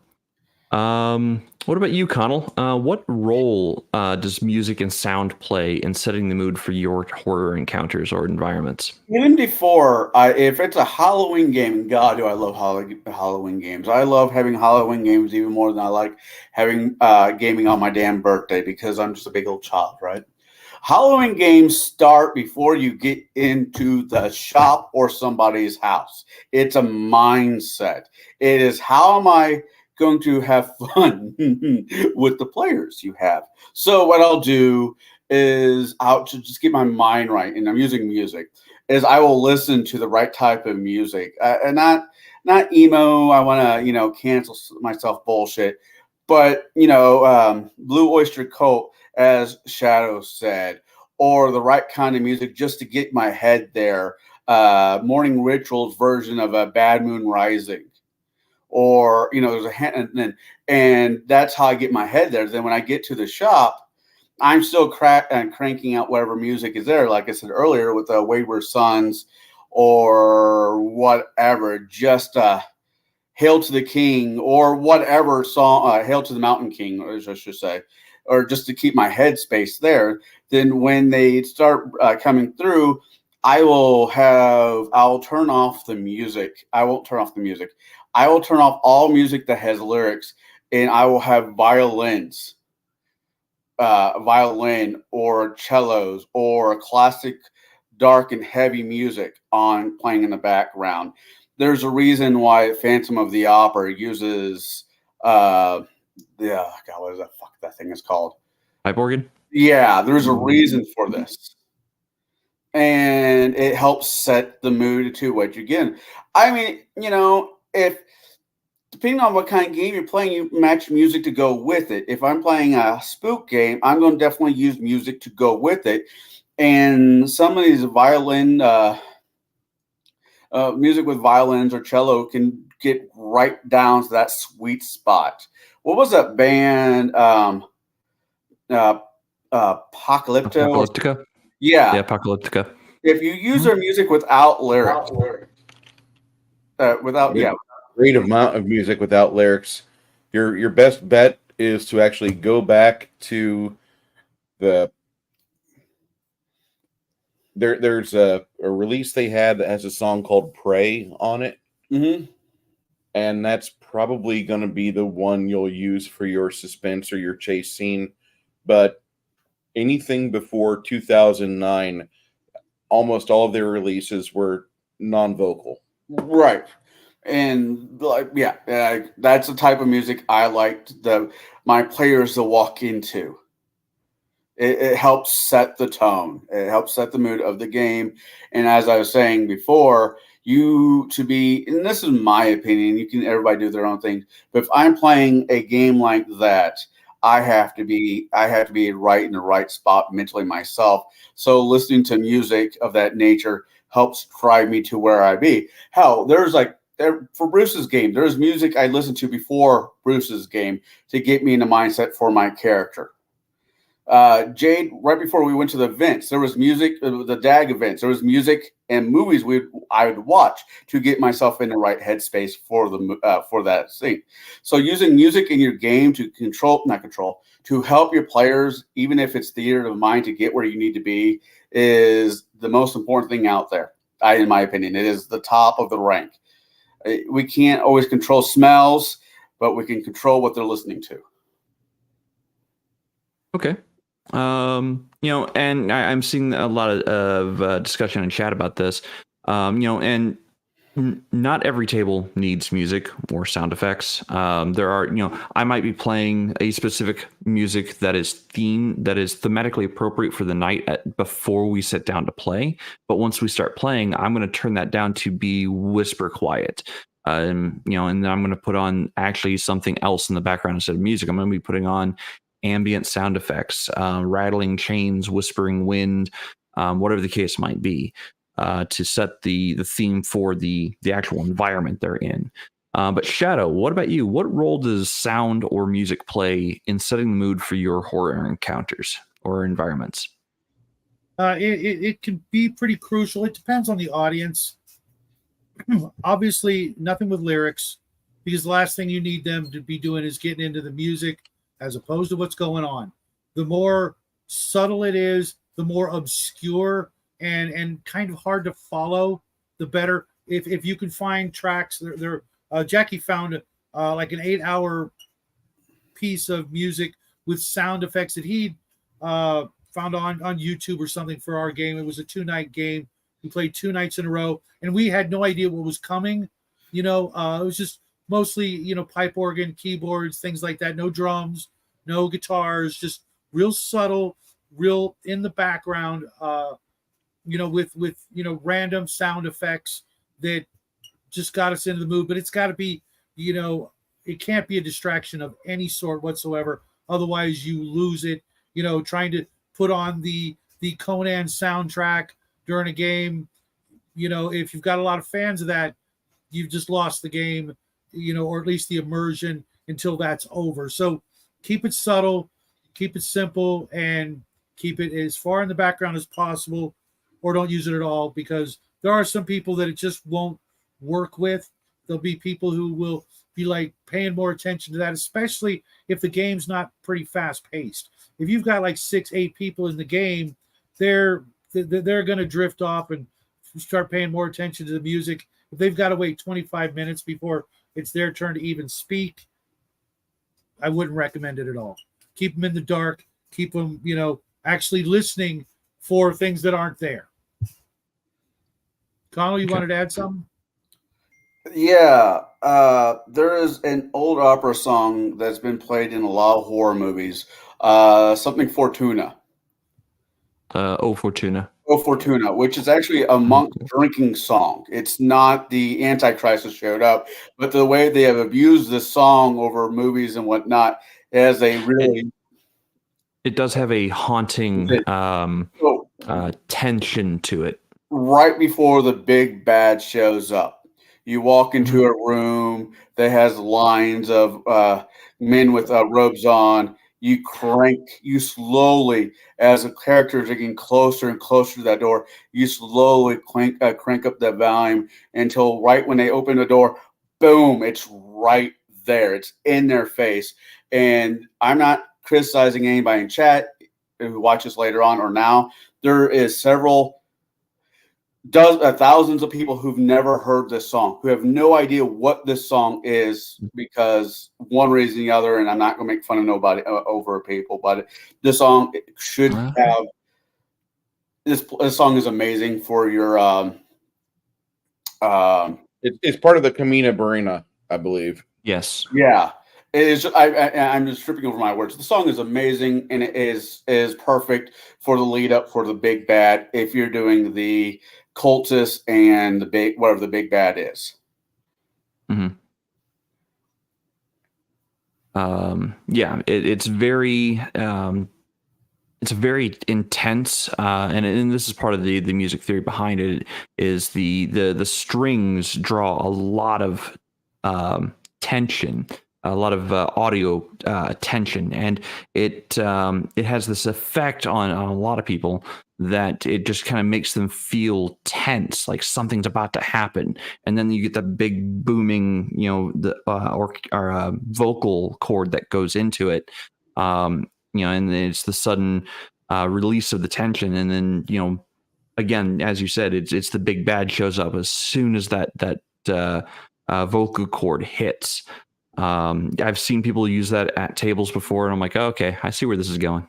what about you, Conall? What role does music and sound play in setting the mood for your horror encounters or environments? Even before, if it's a Halloween game, God, do I love Halloween games. I love having Halloween games even more than I like having gaming on my damn birthday, because I'm just a big old child, right? Halloween games start before you get into the shop or somebody's house. It's a mindset. It is, how am I going to have fun with the players you have? So what I'll do is, I'll just get my mind right, and I'm using music, is I will listen to the right type of music, and not emo. I want to cancel myself bullshit, but Blue Oyster Cult, as Shadow said, or the right kind of music just to get my head there. Morning Rituals version of a Bad Moon Rising, or there's a and that's how I get my head there. Then when I get to the shop, I'm still cranking out whatever music is there. Like I said earlier, with the Wayward Sons or whatever, just Hail to the King or whatever song, Hail to the Mountain King, as I should say, or just to keep my headspace there. Then when they start coming through, I'll turn off the music. I won't turn off the music. I will turn off all music that has lyrics, and I will have violin or cellos or classic dark and heavy music on playing in the background. There's a reason why Phantom of the Opera uses what is that? Fuck, that thing is called. Pipe organ? Yeah, there's a reason for this. And it helps set the mood to what you get. I mean, if depending on what kind of game you're playing, you match music to go with it. If I'm playing a spook game, I'm going to definitely use music to go with it. And some of these violin music with violins or cello can get right down to that sweet spot. What was that band? Apocalypto. Apocalyptica. Yeah. Yeah, Apocalyptica. If you use their music without lyrics, Great amount of music without lyrics. Your best bet is to actually go back to there's a release they had that has a song called Pray on it. Mm-hmm. And that's probably going to be the one you'll use for your suspense or your chase scene. But anything before 2009, almost all of their releases were non-vocal. Right. And that's the type of music I liked my players to walk into. It helps set the tone. It helps set the mood of the game. And as I was saying before, and this is my opinion, everybody do their own thing. But if I'm playing a game like that, I have to be right in the right spot mentally myself. So listening to music of that nature helps drive me to where I be. Hell, for Bruce's game, there's music I listened to before Bruce's game to get me in the mindset for my character. Jaide, right before we went to the events, there was music, the DAG events, there was music and movies I would watch to get myself in the right headspace for that scene. So using music in your game to to help your players, even if it's theater of mind, to get where you need to be, is the most important thing out there. In my opinion, it is the top of the rank. We can't always control smells, but we can control what they're listening to. Okay. And I'm seeing a lot of discussion and chat about this. And not every table needs music or sound effects. There are, I might be playing a specific music that is thematically appropriate for the night before we sit down to play. But once we start playing, I'm going to turn that down to be whisper quiet. And then I'm going to put on actually something else in the background instead of music. I'm going to be putting on ambient sound effects, rattling chains, whispering wind, whatever the case might be, to set the theme for the actual environment they're in. But Shadow, what about you? What role does sound or music play in setting the mood for your horror encounters or environments? It can be pretty crucial. It depends on the audience. Obviously, nothing with lyrics, because the last thing you need them to be doing is getting into the music as opposed to what's going on. The more subtle it is, the more obscure and kind of hard to follow, the better. If you can find tracks, Jackie found like an 8-hour piece of music with sound effects that he found on YouTube or something for our game. It was a 2-night game. We played 2 nights in a row, and we had no idea what was coming. It was just mostly, pipe organ, keyboards, things like that. No drums, no guitars, just real subtle, real in the background, with random sound effects that just got us into the mood. But it's got to be, it can't be a distraction of any sort whatsoever. Otherwise, you lose it. Trying to put on the Conan soundtrack during a game, if you've got a lot of fans of that, you've just lost the game, or at least the immersion until that's over. So keep it subtle, keep it simple, and keep it as far in the background as possible, or don't use it at all, because there are some people that it just won't work with. There'll be people who will be like paying more attention to that, especially if the game's not pretty fast paced. If you've got like 6-8 people in the game, they're going to drift off and start paying more attention to the music. If they've got to wait 25 minutes before it's their turn to even speak, I wouldn't recommend it at all. Keep them in the dark. Keep them, actually listening for things that aren't there. Conall, you wanted to add something? Yeah. There is an old opera song that's been played in a lot of horror movies. Something Fortuna. Oh Fortuna. Oh Fortuna, which is actually a monk drinking song. It's not the Antichrist that showed up, but the way they have abused this song over movies and whatnot has a really... It does have a haunting tension to it. Right before the big bad shows up, you walk into a room that has lines of men with robes on. you slowly, as the characters are getting closer and closer to that door, you slowly crank up that volume until right when they open the door, boom, it's right there. It's in their face. And I'm not criticizing anybody in chat who watches later on or now. There is thousands of people who've never heard this song, who have no idea what this song is because one reason or the other, and I'm not going to make fun of nobody over people, but this song should have this song is amazing for your it's part of the Camina Burina, I believe. Yes. Yeah. It is. I'm just tripping over my words. The song is amazing, and it is perfect for the lead up for the big bad. If you're doing the cultist and whatever the big bad is. Mm-hmm. Yeah, it's very intense, and this is part of the music theory behind it. Is the strings draw a lot of tension, a lot of audio tension, and it has this effect on a lot of people that it just kind of makes them feel tense, like something's about to happen, and then you get the big booming, the vocal chord that goes into it, and it's the sudden release of the tension, and then again, as you said, it's the big bad shows up as soon as that vocal chord hits. I've seen people use that at tables before, and I'm like, oh, okay, I see where this is going.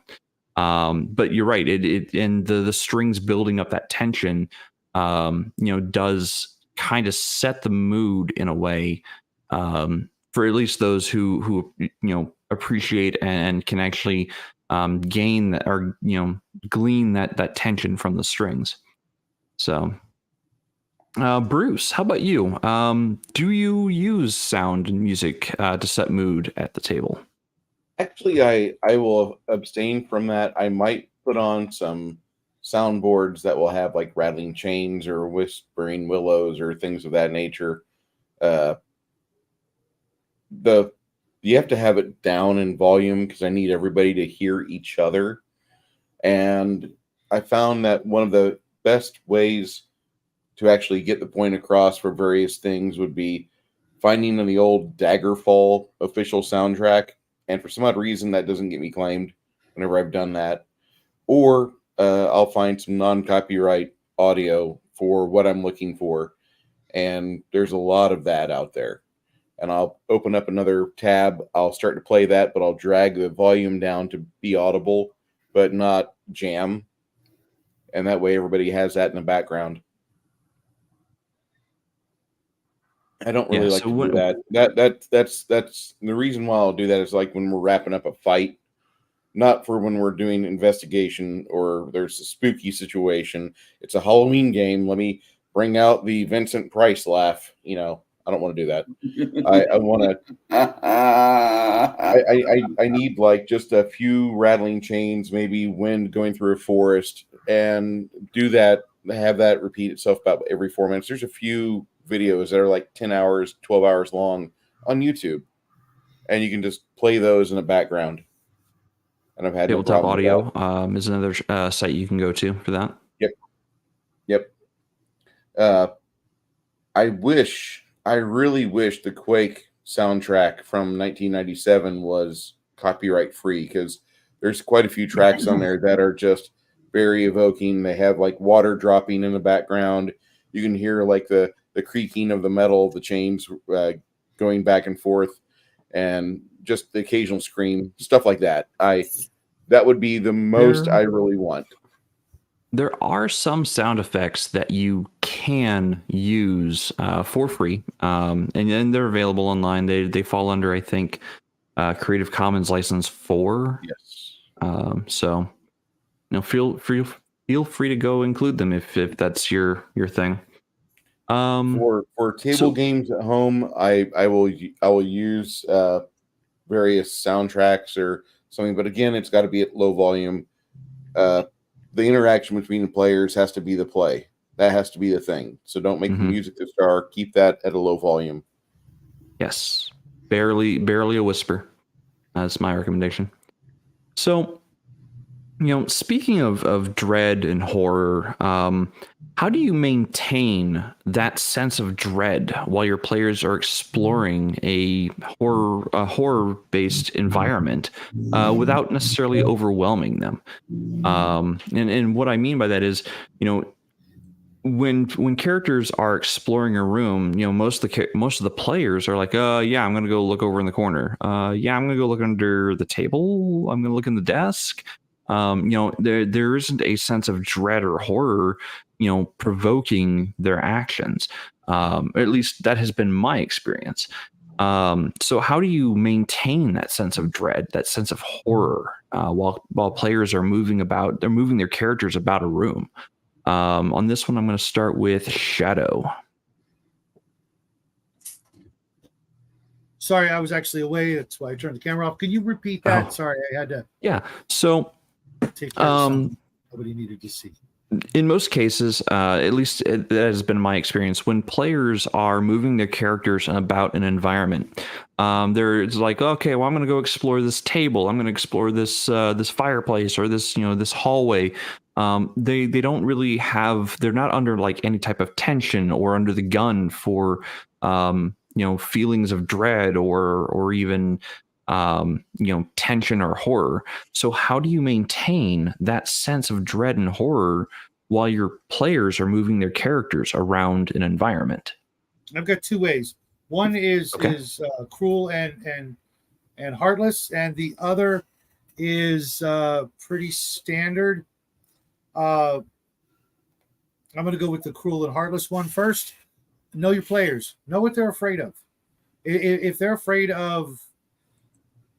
But you're right. It and the strings building up that tension, does kind of set the mood in a way, for at least those who appreciate and can actually gain that, or glean that tension from the strings. So. Bruce, how about you? Do you use sound and music to set mood at the table? Actually, I will abstain from that. I might put on some soundboards that will have like rattling chains or whispering willows or things of that nature. You have to have it down in volume because I need everybody to hear each other. And I found that one of the best ways to actually get the point across for various things would be finding the old Daggerfall official soundtrack. And for some odd reason, that doesn't get me claimed whenever I've done that. Or I'll find some non-copyright audio for what I'm looking for. And there's a lot of that out there. And I'll open up another tab. I'll start to play that, but I'll drag the volume down to be audible, but not jam. And that way everybody has that in the background. I don't really like to do that. That's the reason why I'll do that is like when we're wrapping up a fight, not for when we're doing investigation or there's a spooky situation. It's a Halloween game. Let me bring out the Vincent Price laugh. I don't want to do that. I want to. I need like just a few rattling chains, maybe wind going through a forest, and do that. Have that repeat itself about every 4 minutes. There's a few videos that are like 10 hours, 12 hours long on YouTube, and you can just play those in the background. And I've had Tabletop Audio is another site you can go to for that. Yep. I really wish the Quake soundtrack from 1997 was copyright free, because there's quite a few tracks on there that are just very evoking. They have like water dropping in the background. You can hear like the creaking of the metal, the chains going back and forth, and just the occasional scream, stuff like that. That would be the most I really want. There are some sound effects that you can use for free, and then they're available online. They fall under, I think, Creative Commons License 4. Yes. So, feel free to go include them if that's your thing. For table games at home, I will use various soundtracks or something, but again, it's got to be at low volume. The interaction between the players has to be the play. That has to be the thing. So don't make the music the star. Keep that at a low volume. Yes, barely a whisper. That's my recommendation. So, speaking of dread and horror, how do you maintain that sense of dread while your players are exploring a horror-based environment without necessarily overwhelming them? And what I mean by that is, when characters are exploring a room, most of the players are like, yeah, I'm gonna go look over in the corner. Yeah, I'm gonna go look under the table. I'm gonna look in the desk. There isn't a sense of dread or horror, provoking their actions. At least that has been my experience. So how do you maintain that sense of dread, that sense of horror, while players are moving about? They're moving their characters about a room. On this one, I'm going to start with Shadow. Sorry, I was actually away. That's why I turned the camera off. Can you repeat that? Oh. Sorry, I had to Yeah. So, take care of something nobody needed to see. in most cases, at least that has been my experience, when players are moving their characters about an environment, it's like, okay, well, I'm going to go explore this table. I'm going to explore this this fireplace or this this hallway. They don't really have. They're not under like any type of tension or under the gun for feelings of dread or even tension or horror. So how do you maintain that sense of dread and horror while your players are moving their characters around an environment? I've got two ways. One is cruel and heartless, and the other is pretty standard. I'm going to go with the cruel and heartless one first. Know your players. Know what they're afraid of. If they're afraid of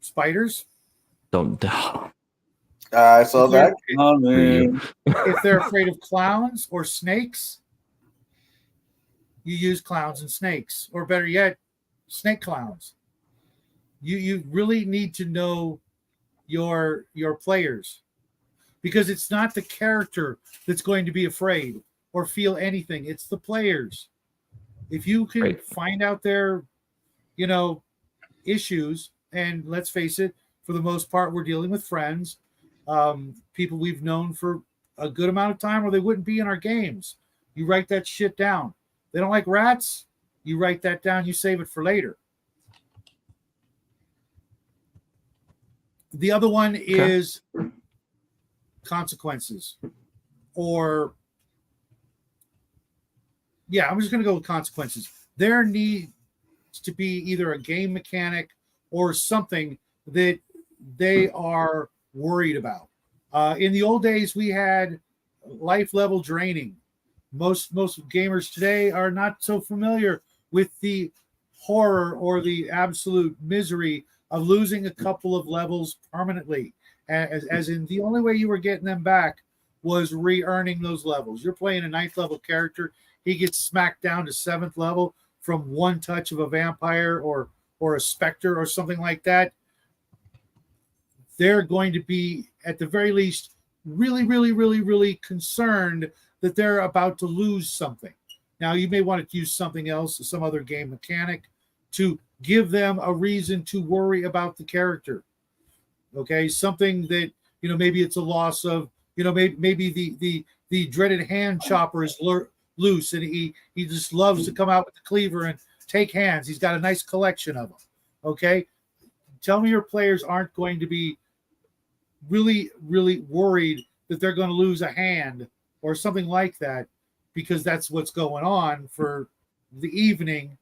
spiders, Don't. I saw that coming. If they're afraid of clowns or snakes, you use clowns and snakes, or better yet, snake clowns. You really need to know your players, because it's not the character that's going to be afraid or feel anything. It's the players. If you can find out their, issues, and let's face it, for the most part, we're dealing with friends, people we've known for a good amount of time, or they wouldn't be in our games. You write that shit down. They don't like rats. You write that down. You save it for later. The other one is consequences, or I'm just going to go with consequences. There needs to be either a game mechanic or something that they are worried about. In the old days, we had life level draining. Most gamers today are not so familiar with the horror or the absolute misery of losing a couple of levels permanently. As in, the only way you were getting them back was re-earning those levels. You're playing a 9th level character. He gets smacked down to 7th level from one touch of a vampire or a specter or something like that. They're going to be, at the very least, really, really, really, really concerned that they're about to lose something. Now, you may want to use something else, some other game mechanic, to give them a reason to worry about the character. Okay, something that, maybe it's a loss of, maybe the dreaded hand chopper is loose, and he just loves to come out with the cleaver and take hands. He's got a nice collection of them. Okay, tell me your players aren't going to be really, really worried that they're going to lose a hand or something like that, because that's what's going on for the evening.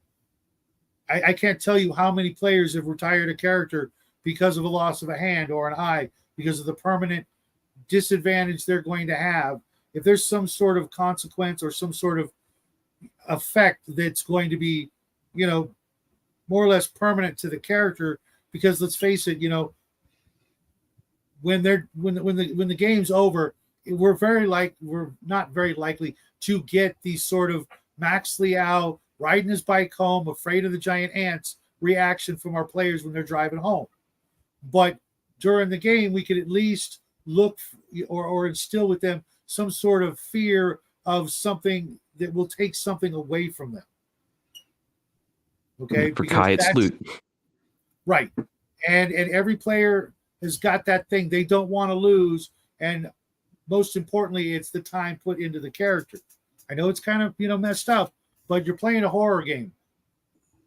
I can't tell you how many players have retired a character because of a loss of a hand or an eye, because of the permanent disadvantage they're going to have. If there's some sort of consequence or some sort of effect that's going to be, more or less permanent to the character, because let's face it, when the game's over, we're not very likely to get these sort of Max Liao riding his bike home, afraid of the giant ants reaction from our players when they're driving home. But during the game, we could at least look or instill with them some sort of fear of something that will take something away from them. Okay, for Kai, it's loot. Right. And every player has got that thing they don't want to lose, and most importantly, it's the time put into the character. I know it's kind of messed up, but you're playing a horror game.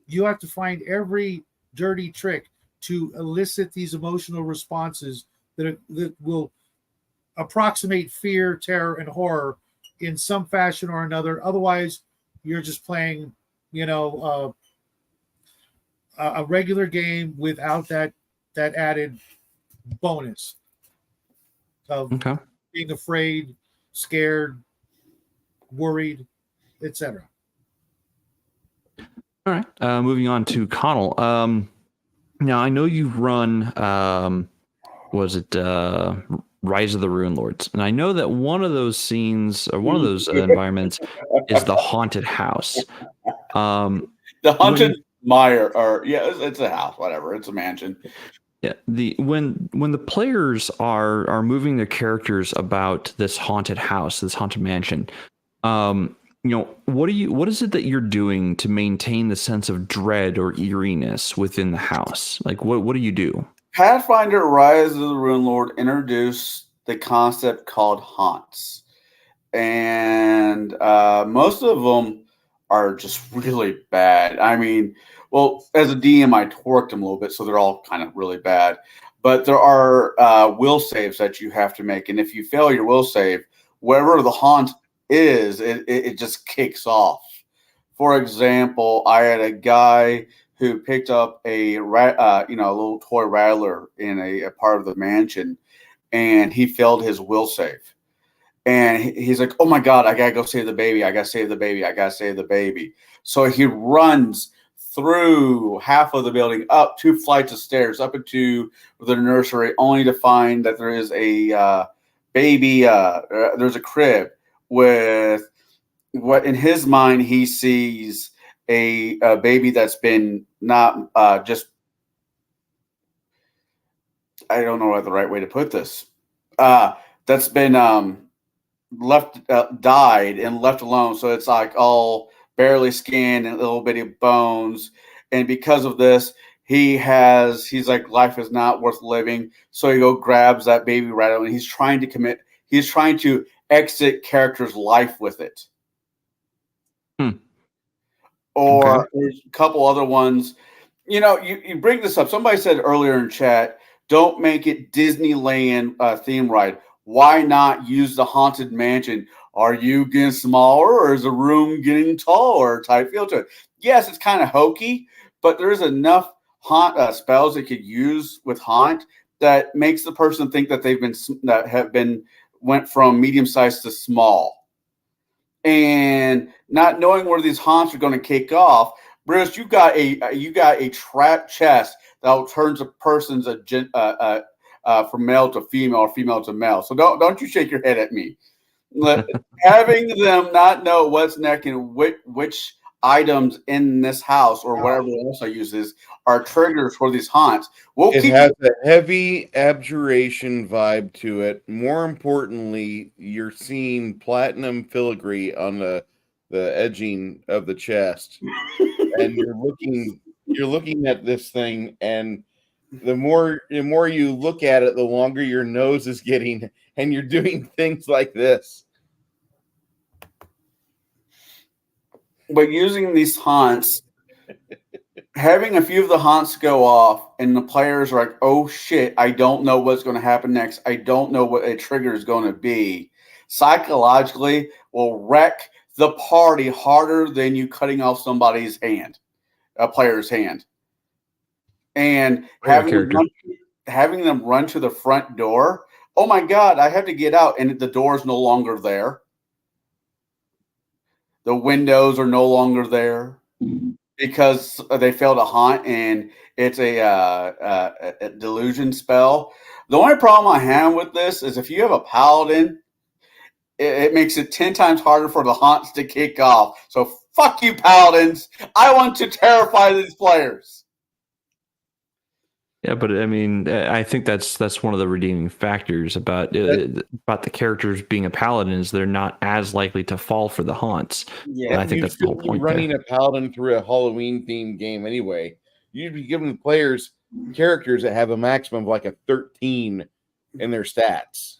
You have to find every dirty trick to elicit these emotional responses that will approximate fear, terror, and horror in some fashion or another. Otherwise, you're just playing, a regular game without that added bonus of being afraid, scared, worried, etc. All right. Moving on to Conall. Now I know you've run. Was it Rise of the Rune Lords? And I know that one of those scenes or one of those environments is the haunted house. The haunted mire, or it's a house, whatever. It's a mansion. Yeah. When the players are moving their characters about this haunted house, this haunted mansion, what is it that you're doing to maintain the sense of dread or eeriness within the house? Like what do you do? Pathfinder Rise of the Rune Lord introduced the concept called haunts. And most of them are just really bad. I mean, well, as a DM, I torqued them a little bit, so they're all kind of really bad. But there are will saves that you have to make. And if you fail your will save, wherever the haunt is, it just kicks off. For example, I had a guy who picked up a little toy rattler in a part of the mansion, and he failed his will save. And he's like, "Oh my God, I gotta go save the baby! I gotta save the baby! I gotta save the baby!" So he runs through half of the building, up 2 flights of stairs, up into the nursery, only to find that there is a baby. There's a crib with what in his mind he sees a baby that's been not just, I don't know what the right way to put this, that's been died and left alone. So it's like all barely skin and little bitty bones. And because of this, he's like, life is not worth living. So he grabs that baby rattle, and he's trying to exit character's life with it. Or there's a couple other ones. You bring this up. Somebody said earlier in chat, don't make it Disneyland theme ride. Why not use the haunted mansion? Are you getting smaller, or is the room getting taller type feel to it? Yes, it's kind of hokey, but there is enough haunt spells they could use with haunt that makes the person think that went from medium sized to small. And not knowing where these haunts are going to kick off, Bruce, you got a trap chest that turns a person's from male to female or female to male. So don't you shake your head at me. Having them not know what's next and which items in this house or whatever else I uses are triggers for these haunts. It has a heavy abjuration vibe to it. More importantly, you're seeing platinum filigree on the edging of the chest, and you're looking at this thing, and the more you look at it, the longer your nose is getting, and you're doing things like this. But using these haunts, having a few of the haunts go off, and the players are like, "Oh shit, I don't know what's going to happen next. I don't know what a trigger is going to be." Psychologically, will wreck the party harder than you cutting off somebody's hand, a player's hand, and having them run to the front door. Oh my God, I have to get out, and the door is no longer there. The windows are no longer there because they failed a haunt, and it's a delusion spell. The only problem I have with this is if you have a paladin, it makes it 10 times harder for the haunts to kick off. So fuck you, paladins. I want to terrify these players. Yeah, but I mean, I think that's one of the redeeming factors about the characters being a paladin is they're not as likely to fall for the haunts. Yeah, and I think that's the whole point. Running a paladin through a Halloween themed game anyway, you'd be giving the players characters that have a maximum of like a 13 in their stats.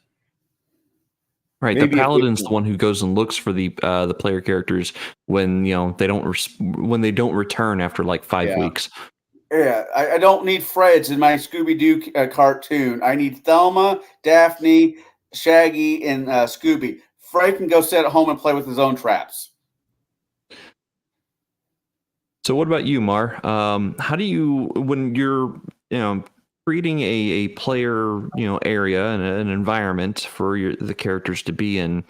Right, Maybe the a paladin's the 15. one who goes and looks for the player characters when they don't when they don't return after like 5 Yeah. weeks. Yeah, I don't need Freds in my Scooby-Doo cartoon. I need Thelma, Daphne, Shaggy, and Scooby. Fred can go sit at home and play with his own traps. So what about you, Mar? How do you, when you're creating a player area and an environment for the characters to be in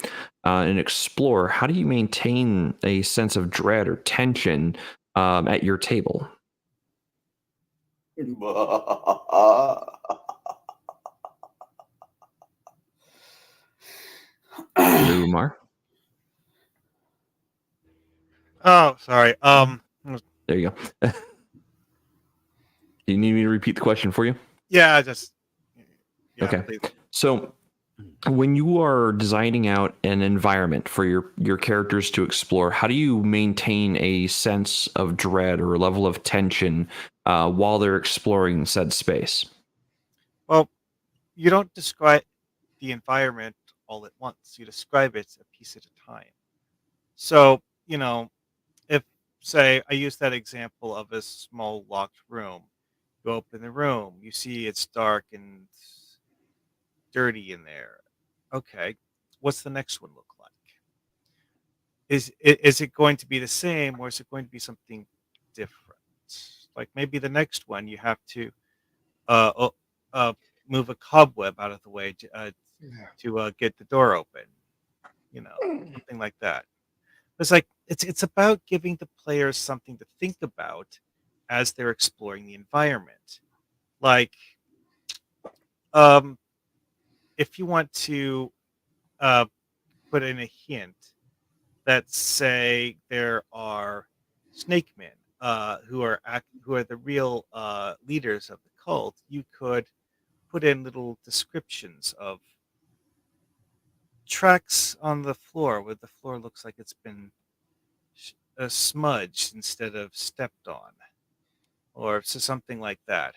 and explore, how do you maintain a sense of dread or tension at your table? Hello, Mar. Oh, sorry. There you go. Do you need me to repeat the question for you? Yeah, just Okay. please. So when you are designing out an environment for your characters to explore, how do you maintain a sense of dread or a level of tension while they're exploring said space? Well, you don't describe the environment all at once. You describe it a piece at a time. So, if, say, I use that example of a small locked room, you open the room, you see it's dark and dirty in there. Okay, what's the next one look like? Is it going to be the same, or is it going to be something different? Like maybe the next one you have to uh, o- uh, move a cobweb out of the way to get the door open. Something like that. It's like it's about giving the players something to think about as they're exploring the environment. Like, um, if you want to uh, put in a hint that say there are snake men who are the real leaders of the cult, you could put in little descriptions of tracks on the floor where the floor looks like it's been smudged instead of stepped on, or something like that,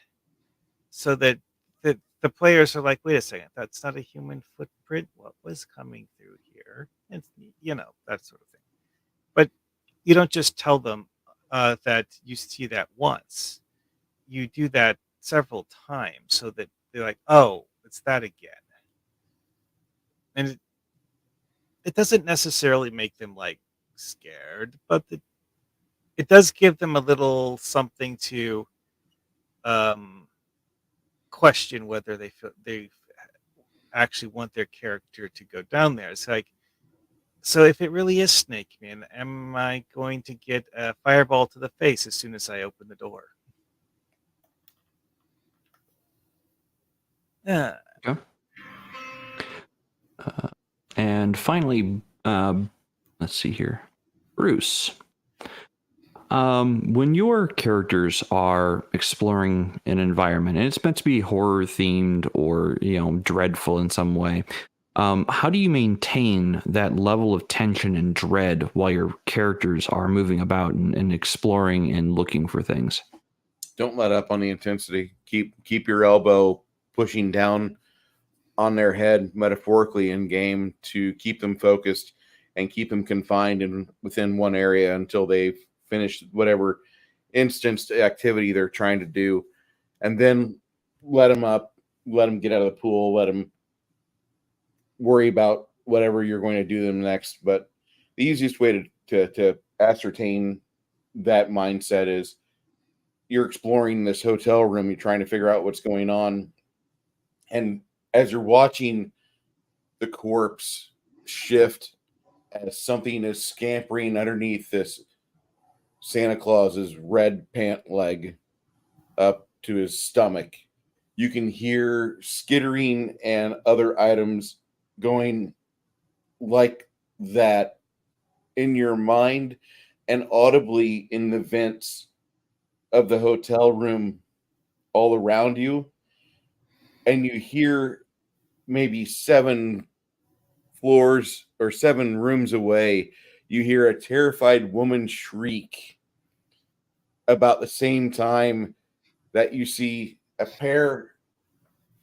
so that the players are like, wait a second, that's not a human footprint. What was coming through here? And that sort of thing. But you don't just tell them that you see that once. You do that several times so that they're like, oh, it's that again. And it doesn't necessarily make them like scared, but it does give them a little something to um, question whether they actually want their character to go down there. It's like, so if it really is Snake Man, am I going to get a fireball to the face as soon as I open the door? Yeah. Okay. And finally, let's see here, Bruce. When your characters are exploring an environment and it's meant to be horror themed or dreadful in some way, how do you maintain that level of tension and dread while your characters are moving about and exploring and looking for things? Don't let up on the intensity. Keep your elbow pushing down on their head, metaphorically in game, to keep them focused and keep them confined within one area until they've finished whatever instanced activity they're trying to do, and then let them up, let them get out of the pool, let them worry about whatever you're going to do them next. But the easiest way to ascertain that mindset is you're exploring this hotel room, you're trying to figure out what's going on, and as you're watching the corpse shift as something is scampering underneath this Santa Claus's red pant leg up to his stomach, you can hear skittering and other items going like that in your mind and audibly in the vents of the hotel room all around you. And you hear maybe 7 floors or 7 rooms away, you hear a terrified woman shriek about the same time that you see a pair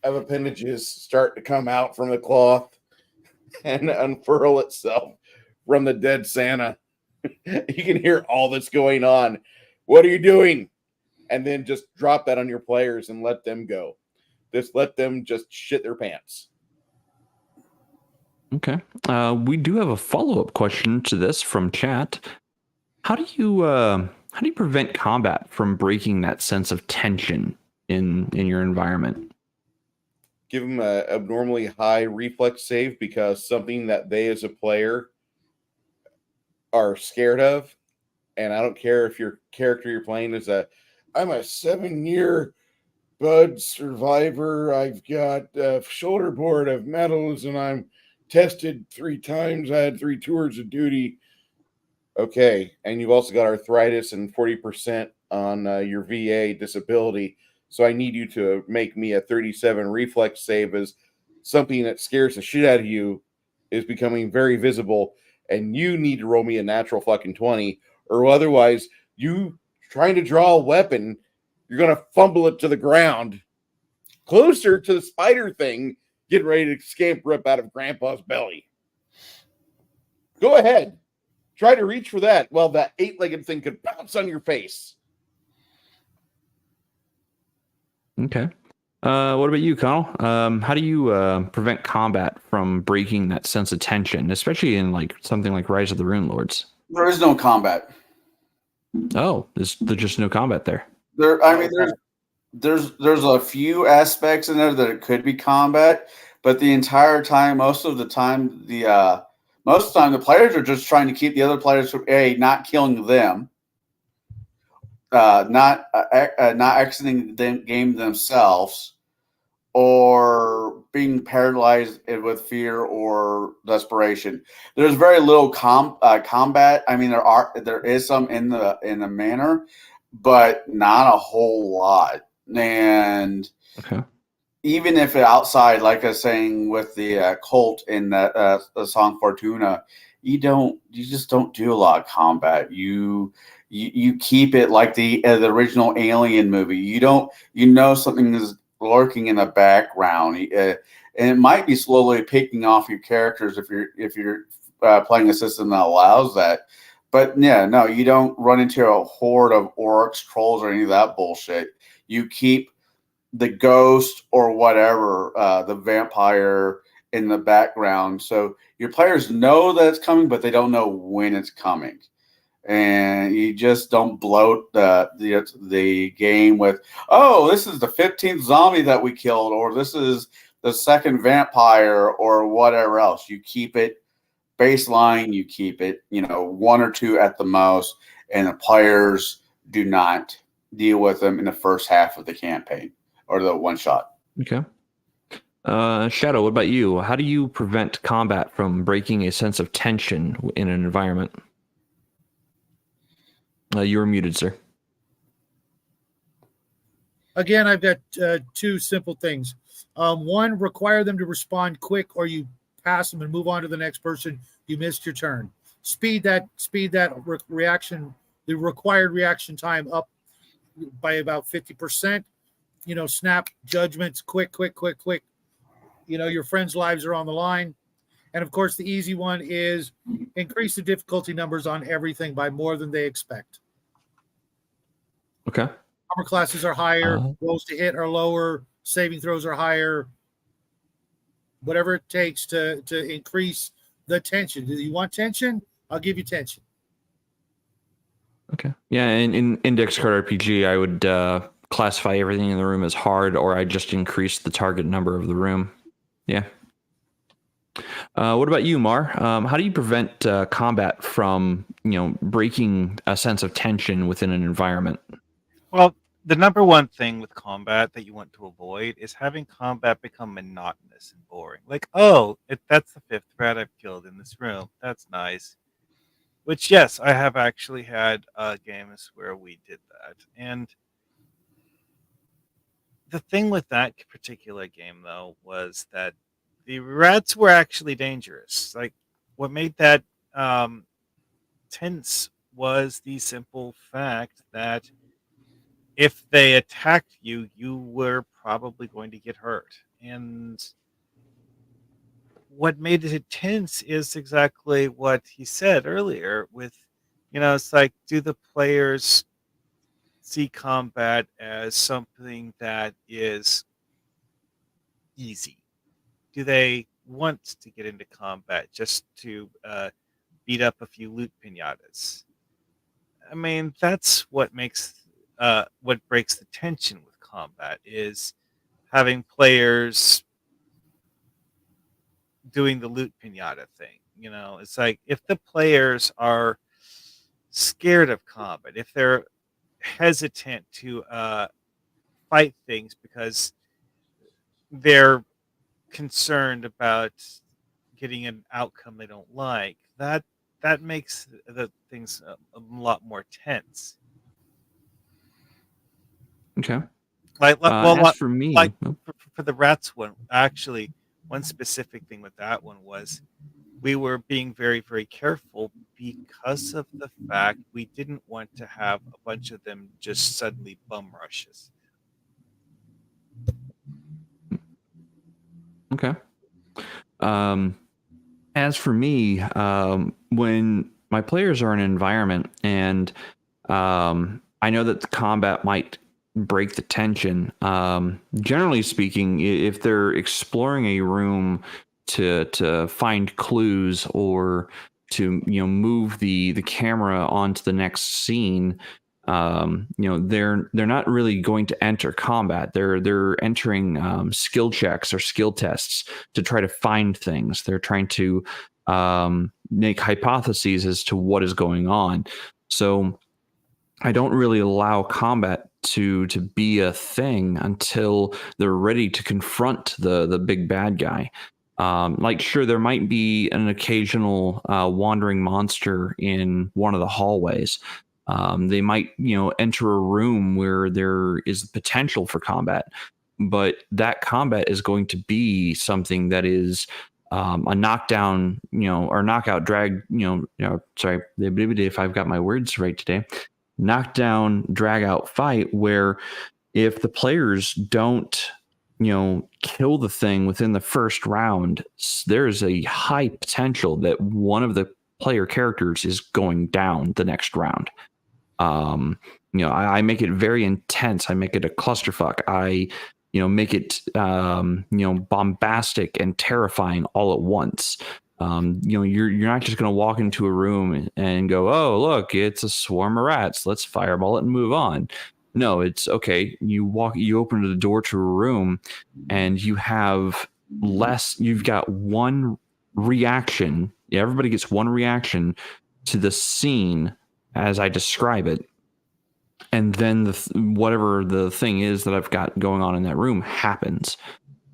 of appendages start to come out from the cloth and unfurl itself from the dead Santa. You can hear all that's going on. What are you doing? And then just drop that on your players and let them go. Just let them just shit their pants. Okay. We do have a follow-up question to this from chat. How do you prevent combat from breaking that sense of tension in your environment? Give them a abnormally high reflex save, because something that they as a player are scared of, and I don't care if your character you're playing is I'm a 7-year bud survivor, I've got a shoulder board of medals, and I'm tested 3 times, I had 3 tours of duty. Okay, and you've also got arthritis and 40% on your VA disability. So I need you to make me a 37 reflex save, as something that scares the shit out of you is becoming very visible, and you need to roll me a natural fucking 20, or otherwise you trying to draw a weapon, you're going to fumble it to the ground, closer to the spider thing getting ready to scamper up out of Grandpa's belly. Go ahead. Try to reach for that. Well, that 8-legged thing could bounce on your face. Okay. What about you, Conall? How do you prevent combat from breaking that sense of tension, especially in like something like Rise of the Rune Lords? There is no combat. Oh, there's just no combat there. There's a few aspects in there that it could be combat, but the entire time, most of the time, the players are just trying to keep the other players from not killing them, not exiting the game themselves, or being paralyzed with fear or desperation. There's very little combat. I mean, there is some in the manner, but not a whole lot. And Okay. even if outside, like I was saying with the cult in the song Fortuna, you just don't do a lot of combat. You keep it like the original Alien movie. You know something is lurking in the background, and it might be slowly picking off your characters if you're playing a system that allows that. But yeah, no, you don't run into a horde of orcs, trolls, or any of that bullshit. You keep the ghost or whatever, the vampire in the background, so your players know that it's coming, but they don't know when it's coming. And you just don't bloat the game with, oh, this is the 15th zombie that we killed, or this is the second vampire, or whatever else. You keep it baseline. You keep it, 1 or 2 at the most, and the players do not deal with them in the first half of the campaign or the one shot. Okay. Shadow, what about you? How do you prevent combat from breaking a sense of tension in an environment? You were muted, sir. Again, I've got 2 simple things. One, require them to respond quick, or you pass them and move on to the next person. You missed your turn. Speed that reaction, the required reaction time up by about 50%. Snap judgments, quick. Your friends' lives are on the line. And of course, the easy one is increase the difficulty numbers on everything by more than they expect. Okay. Armor classes are higher, rolls to hit are lower, saving throws are higher. Whatever it takes to increase the tension. Do you want tension? I'll give you tension. Okay. Yeah, in Index Card RPG, I would classify everything in the room as hard, or I just increase the target number of the room. Yeah. What about you, Mar? How do you prevent combat from, breaking a sense of tension within an environment? Well, the number one thing with combat that you want to avoid is having combat become monotonous and boring. Like, that's the 5th rat I've killed in this room. That's nice. Which, yes, I have actually had games where we did that. And the thing with that particular game, though, was that the rats were actually dangerous. Like, what made that tense was the simple fact that if they attacked you, you were probably going to get hurt. And what made it tense is exactly what he said earlier with, it's like, do the players see combat as something that is easy? Do they want to get into combat just to beat up a few loot pinatas? I mean, that's what breaks the tension with combat, is having players doing the loot pinata thing. It's like, if the players are scared of combat, if they're hesitant to fight things because they're concerned about getting an outcome they don't like, that makes the things a lot more tense. Okay. Well, As for me, like for the rats one, actually, one specific thing with that one was we were being very, very careful because of the fact we didn't want to have a bunch of them just suddenly bum rushes. okay. As for me, when my players are in an environment and I know that the combat might break the tension, generally speaking, if they're exploring a room to find clues or to move the camera onto the next scene, they're not really going to enter combat. They're entering skill checks or skill tests to try to find things. They're trying to make hypotheses as to what is going on. So I don't really allow combat to be a thing until they're ready to confront the big bad guy. Like, sure, there might be an occasional wandering monster in one of the hallways. They might, enter a room where there is potential for combat, but that combat is going to be something that is a knockdown, or knockout drag, sorry, if I've got my words right today, knockdown drag out fight where if the players don't kill the thing within the first round, there's a high potential that one of the player characters is going down the next round. I make it very intense. I make it a clusterfuck. I make it bombastic and terrifying all at once. You're not just going to walk into a room and go, oh, look, it's a swarm of rats, let's fireball it and move on. No, it's okay. You open the door to a room and you've got one reaction. Yeah, everybody gets one reaction to the scene as I describe it. And then whatever the thing is that I've got going on in that room happens.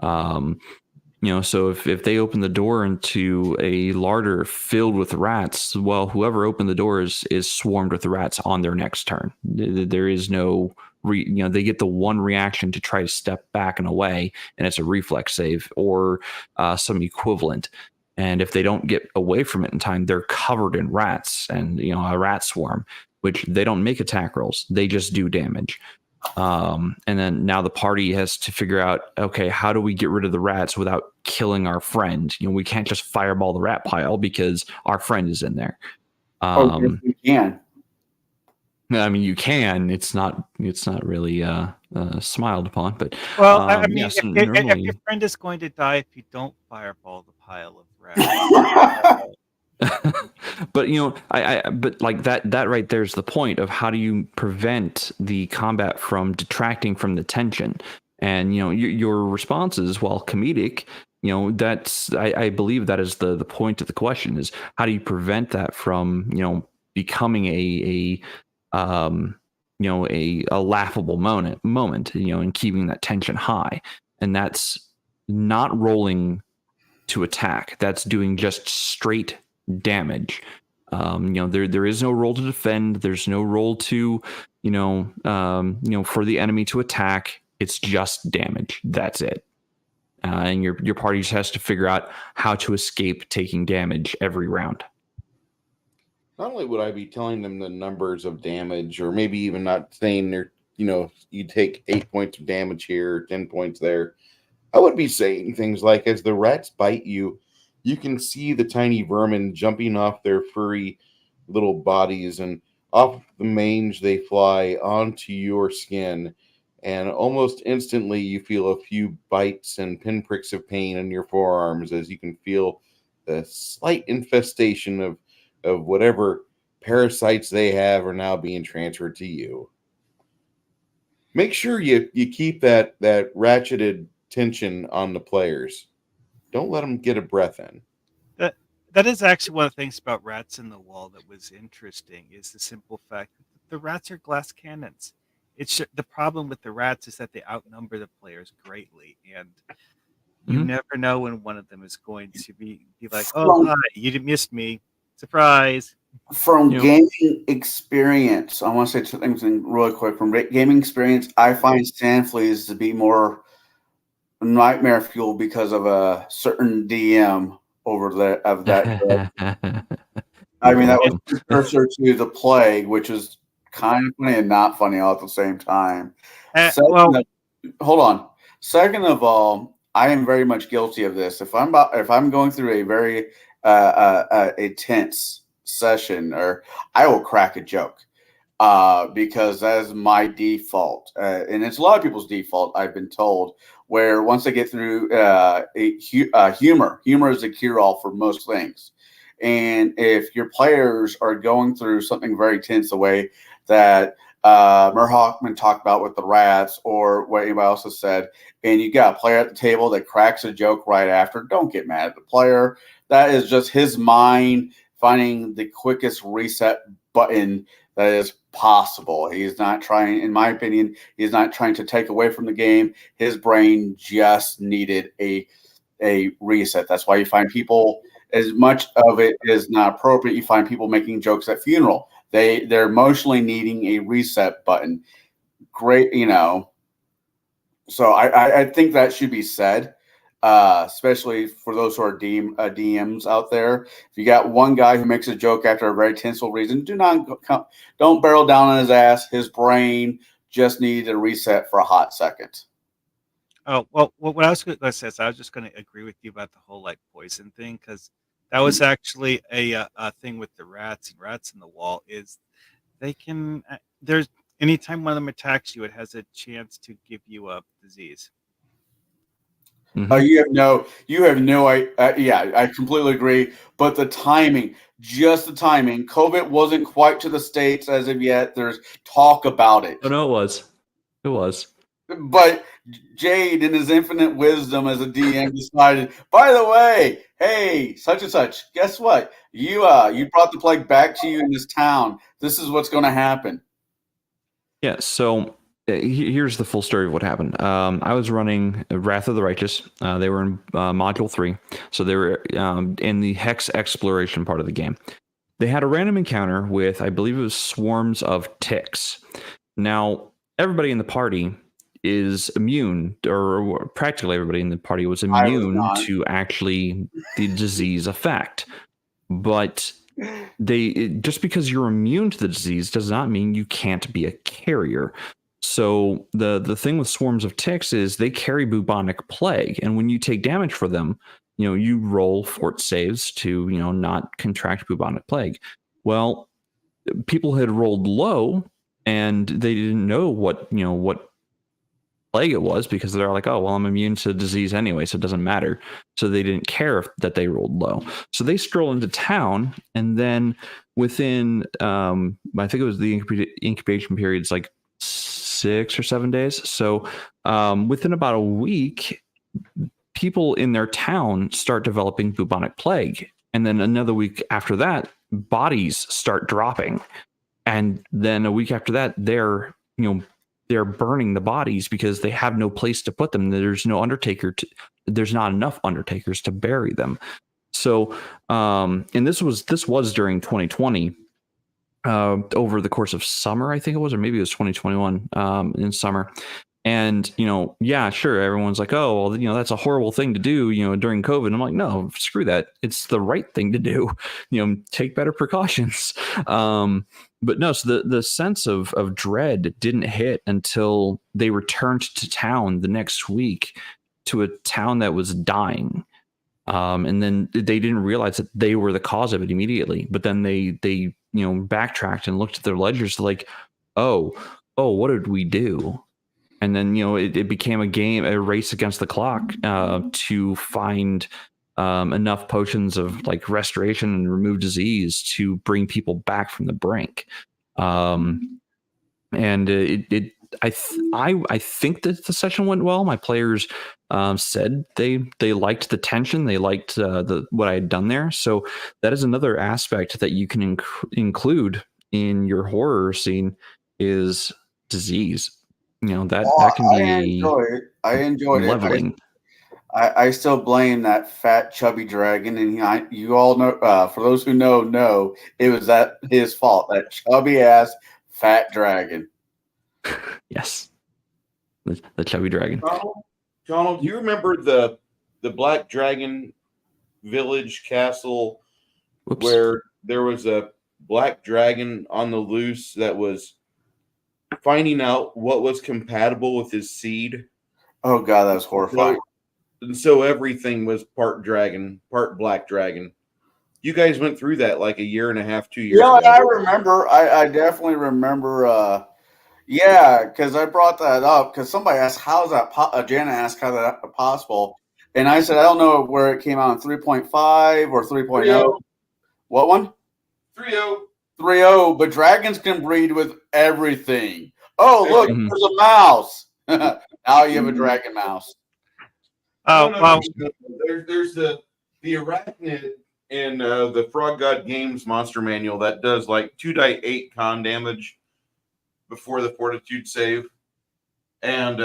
So if they open the door into a larder filled with rats, well, whoever opened the door is swarmed with the rats on their next turn. There is no, they get the one reaction to try to step back and away, and it's a reflex save or some equivalent. And if they don't get away from it in time, they're covered in rats and a rat swarm, which they don't make attack rolls; they just do damage. And then now the party has to figure out, okay, how do we get rid of the rats without killing our friend? We can't just fireball the rat pile because our friend is in there. Yes, you can. I mean, you can. It's not really smiled upon, but I mean, yes, if your friend is going to die if you don't fireball the pile of rats. But but like that right there's the point of how do you prevent the combat from detracting from the tension. And your responses, while comedic, that's I believe that is the point of the question, is how do you prevent that from becoming a laughable moment, and keeping that tension high. And that's not rolling to attack. That's doing just straight damage. There is no roll to defend. There's no roll to, for the enemy to attack. It's just damage. That's it. And your party just has to figure out how to escape taking damage every round. Not only would I be telling them the numbers of damage, or maybe even not saying they're you take 8 points of damage here, 10 points there. I would be saying things like, as the rats bite you, you can see the tiny vermin jumping off their furry little bodies, and off the mange they fly onto your skin. And almost instantly, you feel a few bites and pinpricks of pain in your forearms as you can feel the slight infestation of whatever parasites they have are now being transferred to you. Make sure you keep that ratcheted tension on the players. Don't let them get a breath in. That is actually one of the things about Rats in the Wall that was interesting, is the simple fact that the rats are glass cannons. The problem with the rats is that they outnumber the players greatly, and you never know when one of them is going to be like, "Oh, hi, you missed me, surprise." From gaming experience, I want to say two things really quick. From gaming experience, I find sand fleas to be more nightmare fuel because of a certain DM over there of that. I mean, that was precursor to the plague, which is kind of funny and not funny all at the same time. Hold on. Second of all, I am very much guilty of this. If I'm going through a very a tense session, or I will crack a joke because that is my default, and it's a lot of people's default, I've been told, where once they get through humor is a cure-all for most things. And if your players are going through something very tense, the way that Merhockman talked about with the rats, or what anybody else has said, and you got a player at the table that cracks a joke right after, don't get mad at the player. That is just his mind finding the quickest reset button that is possible. He's not trying, in my opinion, he's not trying to take away from the game. His brain just needed a reset. That's why you find people, as much of it is not appropriate, you find people making jokes at funeral. They're emotionally needing a reset button. Great, So I think that should be said. Especially for those who are DMs out there. If you got one guy who makes a joke after a very tense reason, don't barrel down on his ass. His brain just needed a reset for a hot second. Oh, well, what I was going to say is I was just going to agree with you about the whole poison thing, because that was actually a thing with the rats and Rats in the Wall, is they can there's anytime one of them attacks you, it has a chance to give you a disease. You have no yeah, I completely agree. But just the timing. COVID wasn't quite to the States as of yet. There's talk about it. Oh, no, it was. But Jaide, in his infinite wisdom as a DM, decided, by the way, hey, such and such, guess what? You brought the plague back to you in this town. This is what's going to happen. Yeah, so here's the full story of what happened. I was running Wrath of the Righteous. They were in Module 3. So they were in the Hex exploration part of the game. They had a random encounter with, I believe it was swarms of ticks. Now, everybody in the party is immune, or practically everybody in the party was immune to actually the disease effect. But just because you're immune to the disease does not mean you can't be a carrier. So the thing with swarms of ticks is they carry bubonic plague, and when you take damage for them, you roll fort saves to not contract bubonic plague. Well, people had rolled low, and they didn't know what plague it was, because they're like, oh, well, I'm immune to disease anyway, so it doesn't matter. So they didn't care that they rolled low. So they stroll into town, and then within I think it was the incubation period's like 6 or 7 days. So within about a week, people in their town start developing bubonic plague, and then another week after that, bodies start dropping, and then a week after that, they're burning the bodies because they have no place to put them. There's no undertaker. There's not enough undertakers to bury them. So, and this was during 2020, over the course of summer, I think it was, or maybe it was 2021 in summer. And, yeah, sure, everyone's like, oh, well, that's a horrible thing to do, during COVID. I'm like, no, screw that. It's the right thing to do. Take better precautions. But no, so the sense of dread didn't hit until they returned to town the next week, to a town that was dying. And then they didn't realize that they were the cause of it immediately. But then they backtracked and looked at their ledgers like, oh, what did we do? And then, it became a race against the clock to find enough potions of like restoration and remove disease to bring people back from the brink. And I think that the session went well. My players said they liked the tension, they liked what I had done there. So that is another aspect that you can include in your horror scene is disease. That can be I enjoyed leveling. I still blame that fat chubby dragon, and you all know. For those who know, it was his fault. That chubby ass fat dragon. Yes, the chubby dragon. Donald, do you remember the Black Dragon village castle where there was a black dragon on the loose that was finding out what was compatible with his seed? Oh god, that was horrifying. So everything was part dragon, part black dragon. You guys went through that like a year and a half, 2 years ago. Yeah, I remember. I definitely remember. Yeah, because I brought that up because somebody asked, "How's that?" Janet asked, "How that possible?" And I said, "I don't know where it came out in 3.5 or 3.0. 3.0. What one? 3.0. 3.0. But dragons can breed with everything. Oh, look, there's a mouse. Now you have a dragon mouse. Oh, no. There's the arachnid in the Frog God Games monster manual that does like 2d8 con damage before the fortitude save, and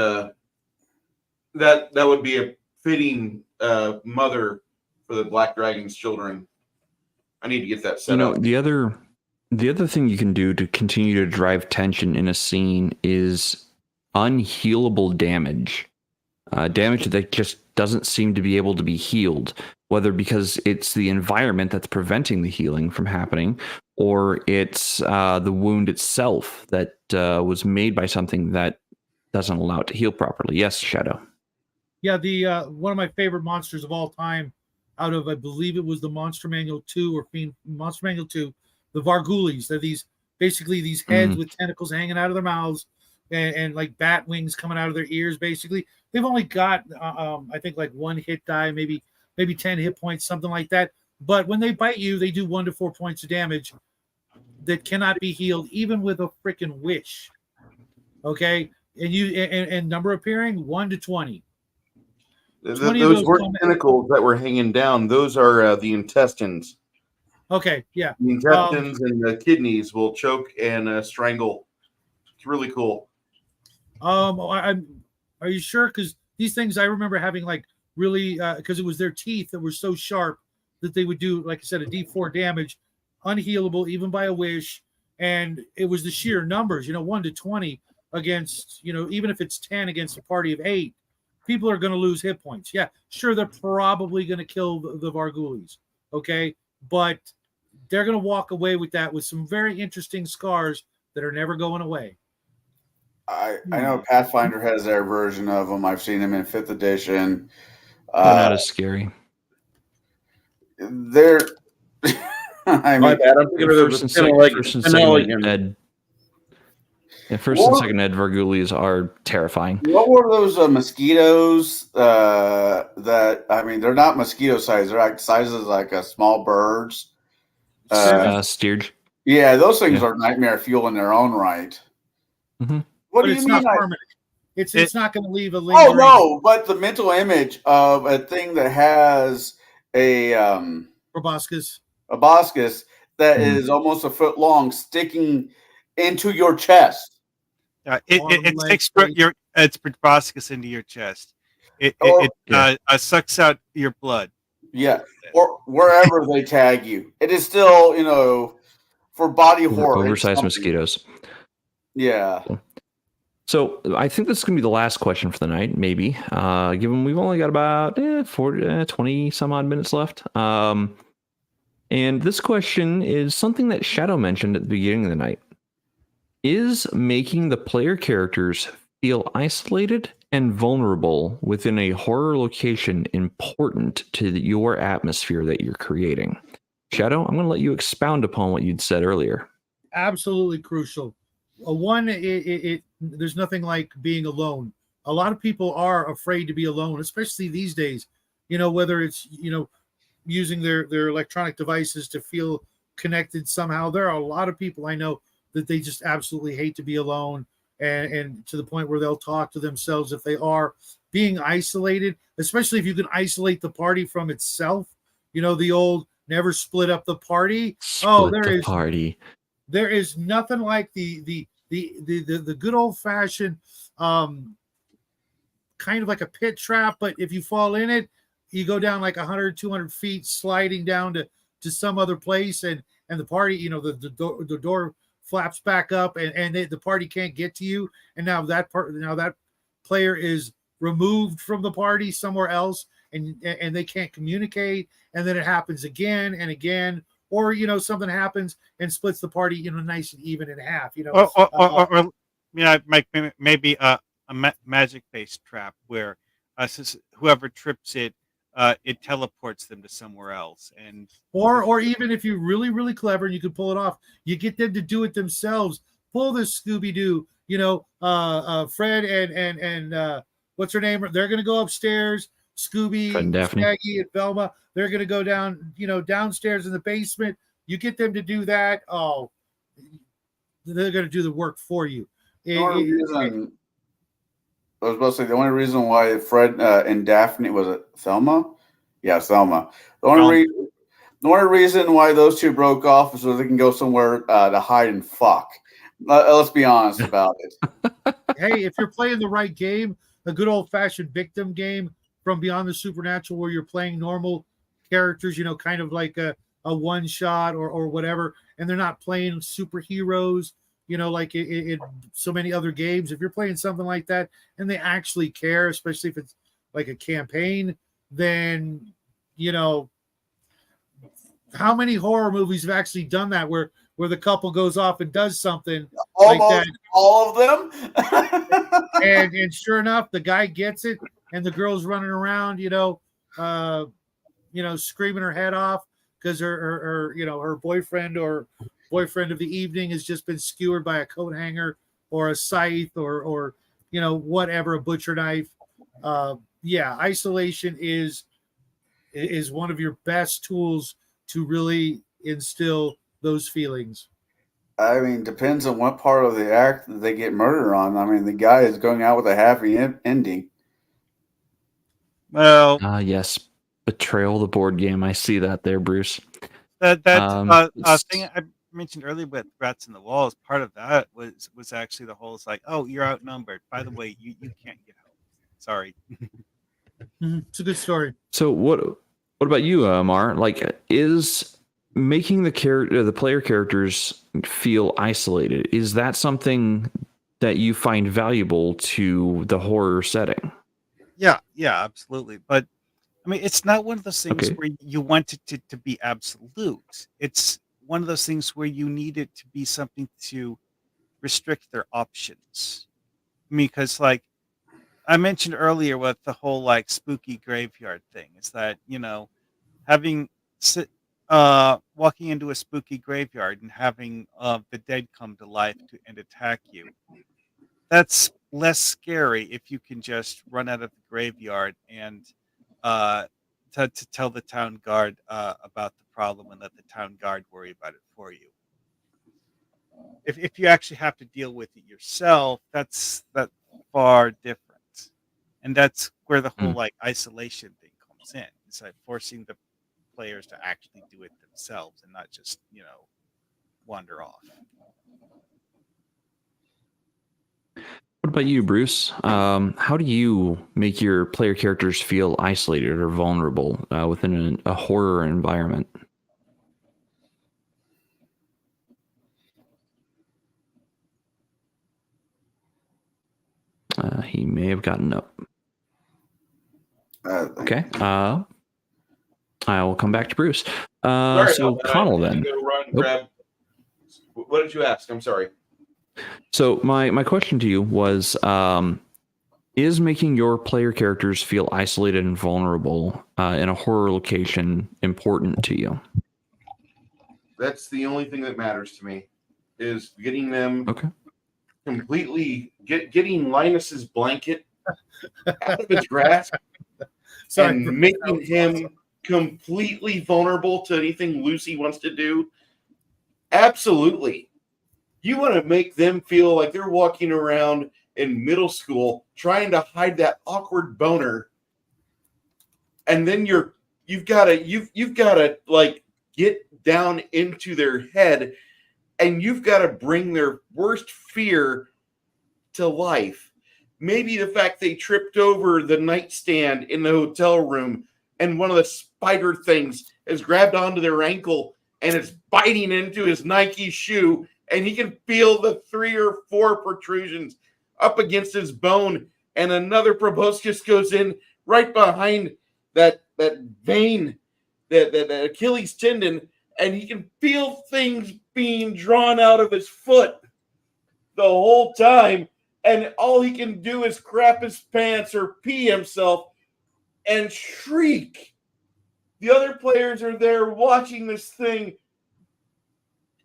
that would be a fitting mother for the black dragon's children. I need to get that set up. The other thing you can do to continue to drive tension in a scene is unhealable damage. Damage that just doesn't seem to be able to be healed, whether because it's the environment that's preventing the healing from happening, or it's the wound itself that was made by something that doesn't allow it to heal properly. Yes, Shadow. Yeah, the one of my favorite monsters of all time, out of I believe it was the Monster Manual 2 or Monster Manual 2, the Vargulis. They're these heads with tentacles hanging out of their mouths and like bat wings coming out of their ears. Basically, they've only got I think like one hit die, maybe 10 hit points, something like that. But when they bite you, they do 1 to 4 points of damage that cannot be healed, even with a freaking wish. Okay, and number appearing 1 to 20. Those weren't tentacles that were hanging down. Those are the intestines. Okay, yeah. The intestines and the kidneys will choke and strangle. It's really cool. Are you sure? Because these things I remember having like really because it was their teeth that were so sharp that they would do, like I said, a D4 damage, unhealable even by a wish, and it was the sheer numbers. 1 to 20 against even if it's 10 against a party of 8. People are going to lose hit points. Yeah, sure, they're probably going to kill the Vargulis, okay? But they're going to walk away with that with some very interesting scars that are never going away. I know Pathfinder has their version of them. I've seen them in 5th edition. They're not as scary. They're... I mean, my bad. I'm thinking of first and second ed. Yeah, first and second ed Vargulis are terrifying. What were those mosquitoes that, I mean, they're not mosquito size. They're like sizes like small birds. Steerage. Yeah, those things are nightmare fuel in their own right. Mm-hmm. What but do it's you mean? Not permanent. It's not going to leave a lingering... Oh, no, but the mental image of a thing that has a... proboscis that is almost a foot long sticking into your chest. It's proboscis into your chest. It sucks out your blood. Yeah, or wherever they tag you. It is still, for body horror. Oversized mosquitoes. Yeah. So I think this is going to be the last question for the night, maybe, given we've only got about 20 some odd minutes left. And this question is something that Shadow mentioned at the beginning of the night. Is making the player characters feel isolated and vulnerable within a horror location important to your atmosphere that you're creating? Shadow, I'm going to let you expound upon what you'd said earlier. Absolutely crucial. There's nothing like being alone. A lot of people are afraid to be alone, especially these days. Whether it's using their electronic devices to feel connected somehow. There are a lot of people I know that they just absolutely hate to be alone, and to the point where they'll talk to themselves if they are being isolated, especially if you can isolate the party from itself. The old never split up the party. Party. There is nothing like the good old fashioned kind of like a pit trap, but if you fall in it, you go down like 100, 200 feet, sliding down to some other place, and the party, the door flaps back up, and the party can't get to you, and now that player is removed from the party somewhere else, and they can't communicate, and then it happens again and again, or something happens and splits the party nice and even in half. Maybe a magic-based trap where whoever trips it, it teleports them to somewhere else, and or even if you're really, really clever and you can pull it off, you get them to do it themselves. Pull this Scooby-Doo, Fred and what's her name? They're going to go upstairs. Scooby, Shaggy, and Velma. They're going to go down, downstairs in the basement. You get them to do that. Oh, they're going to do the work for you. I was about to say the only reason why Fred and Daphne was it Thelma? Yeah, Thelma. The only reason why those two broke off is so they can go somewhere to hide and fuck. Let's be honest about it. Hey, if you're playing the right game, a good old fashioned victim game from Beyond the Supernatural, where you're playing normal characters, kind of like a one shot or whatever, and they're not playing superheroes, like in so many other games. If you're playing something like that and they actually care, especially if it's like a campaign, then how many horror movies have actually done that where the couple goes off and does something like that? All of them. and sure enough, the guy gets it, and the girl's running around, screaming her head off because her boyfriend or boyfriend of the evening has just been skewered by a coat hanger or a scythe or whatever, a butcher knife. Isolation is one of your best tools to really instill those feelings. I mean, depends on what part of the act that they get murdered on. I mean, the guy is going out with a happy ending. Well, yes, Betrayal, the board game. I see that there, Bruce. That thing I mentioned earlier with Rats in the Walls, part of that was actually the whole, it's like, oh, you're outnumbered. By the way, you can't get help. Sorry. It's a good story. So what about you, Mar? Like, is making the player characters feel isolated, is that something that you find valuable to the horror setting? Yeah, absolutely. But I mean, it's not one of those things where you want it to be absolute. It's one of those things where you need it to be something to restrict their options. I mean, because like I mentioned earlier with the whole like spooky graveyard thing, is that, walking into a spooky graveyard and having the dead come to life and attack you. That's less scary if you can just run out of the graveyard and to tell the town guard about the problem and let the town guard worry about it for you. If you actually have to deal with it yourself, that's far different. And that's where the whole like isolation thing comes in. It's like forcing the players to actually do it themselves and not just, wander off. What about you, Bruce? How do you make your player characters feel isolated or vulnerable within a horror environment? He may have gotten up. Okay. I will come back to Bruce. Sorry So about that. Conall I had then. to go run and grab. What did you ask? I'm sorry. So my question to you was, is making your player characters feel isolated and vulnerable in a horror location important to you? That's the only thing that matters to me, is getting them completely getting Linus's blanket out of his grasp and making him completely vulnerable to anything Lucy wants to do. Absolutely. You want to make them feel like they're walking around in middle school trying to hide that awkward boner, and then you've got to like get down into their head, and you've got to bring their worst fear to life. Maybe the fact they tripped over the nightstand in the hotel room and one of the spider things has grabbed onto their ankle and it's biting into his Nike shoe, and he can feel the 3 or 4 protrusions up against his bone, and another proboscis goes in right behind that vein, that Achilles tendon, and he can feel things being drawn out of his foot the whole time, and all he can do is crap his pants or pee himself and shriek. The other players are there watching this thing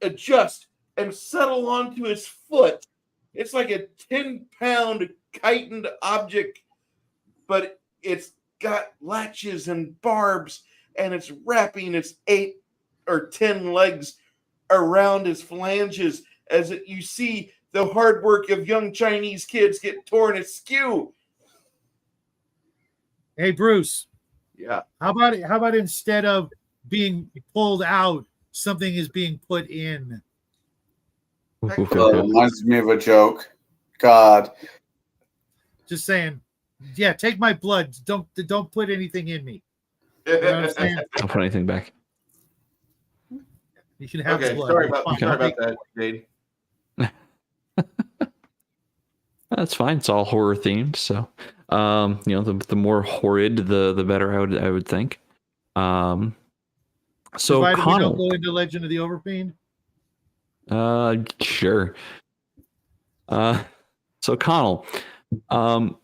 adjust and settle onto his foot. It's like a 10-pound chitined object, but it's got latches and barbs, and it's wrapping its 8 or 10 legs around his phalanges as you see the hard work of young Chinese kids get torn askew. Hey, Bruce. Yeah. How about instead of being pulled out, something is being put in? Reminds me of a joke. God. Just saying. Yeah, take my blood. Don't put anything in me. You know what I'm saying? Don't put anything back. You can have the blood. Sorry about that, Jade. That's fine. It's all horror themed, so the more horrid, the better. I would think. So provided we don't Conall, go into Legend of the Overfiend. Sure. So Conall,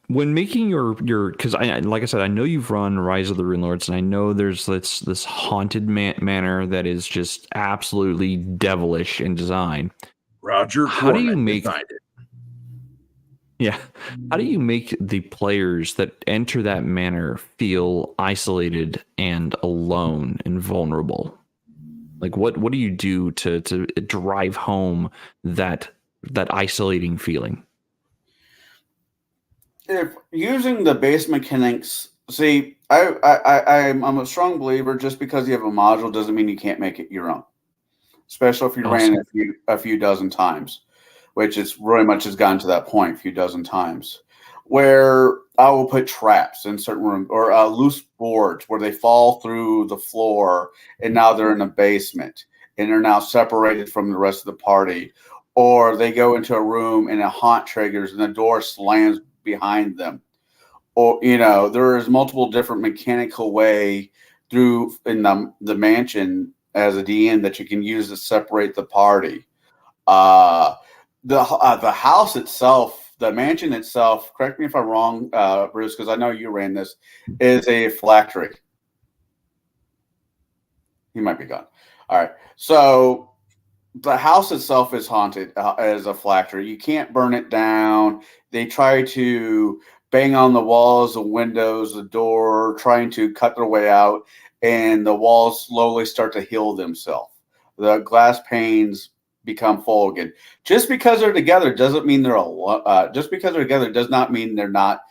when making your because like I said, I know you've run Rise of the Rune Lords, and I know there's this haunted manor that is just absolutely devilish in design. Roger, how do you make designed it? Yeah, how do you make the players that enter that manor feel isolated and alone and vulnerable? Like what do you do to drive home that isolating feeling? If using the base mechanics, see, I'm a strong believer. Just because you have a module doesn't mean you can't make it your own, especially if you ran it a few dozen times, which is really much has gotten to that point a few dozen times, where I will put traps in certain rooms or loose boards where they fall through the floor and now they're in a basement and they're now separated from the rest of the party, or they go into a room and a haunt triggers and the door slams behind them, or there is multiple different mechanical way through in the mansion as a DM that you can use to separate the party. The house itself, the mansion itself, correct me if I'm wrong, Bruce, because I know you ran this, is a phylactery. He might be gone. All right. So the house itself is haunted as a phylactery. You can't burn it down. They try to bang on the walls, the windows, the door, trying to cut their way out, and the walls slowly start to heal themselves. The glass panes become full again. Just because they're together doesn't mean they're just because they're together does not mean they're not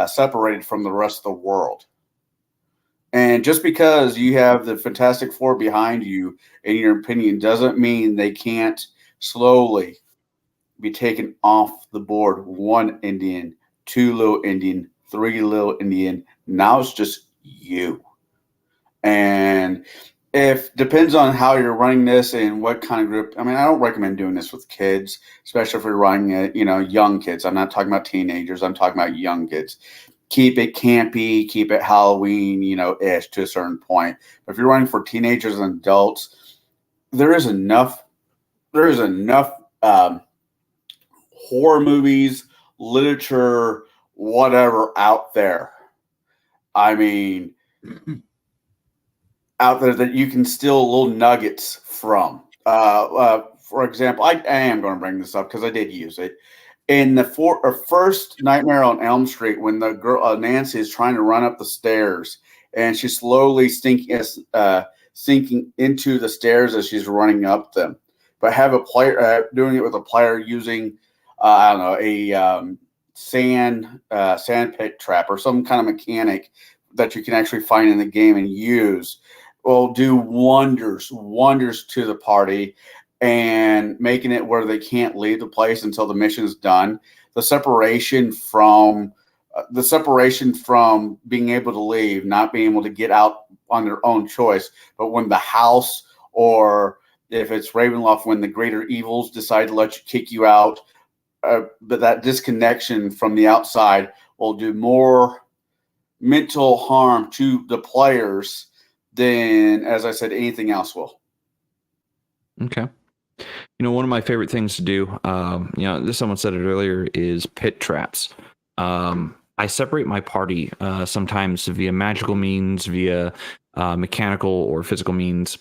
separated from the rest of the world. And just because you have the Fantastic Four behind you, in your opinion, doesn't mean they can't slowly be taken off the board. 1 Indian, 2 little Indian, 3 little Indian. Now it's just you. And If depends on how you're running this and what kind of group. I mean, I don't recommend doing this with kids, especially if you're running it, young kids. I'm not talking about teenagers. I'm talking about young kids. Keep it campy, keep it Halloween, ish to a certain point. But if you're running for teenagers and adults, there is enough horror movies, literature, whatever out there. I mean, out there that you can steal little nuggets from. For example, I am going to bring this up because I did use it. In the first Nightmare on Elm Street, when the girl Nancy is trying to run up the stairs and she's slowly sinking into the stairs as she's running up them, but have a player doing it with a player using I don't know, a sand pit trap or some kind of mechanic that you can actually find in the game and use will do wonders to the party, and making it where they can't leave the place until the mission is done. The separation from being able to leave, not being able to get out on their own choice, but when the house, or if it's Ravenloft, when the greater evils decide to let you kick you out, but that disconnection from the outside will do more mental harm to the players than, as I said, anything else will. Okay. One of my favorite things to do, someone said it earlier, is pit traps. I separate my party sometimes via magical means, via mechanical or physical means.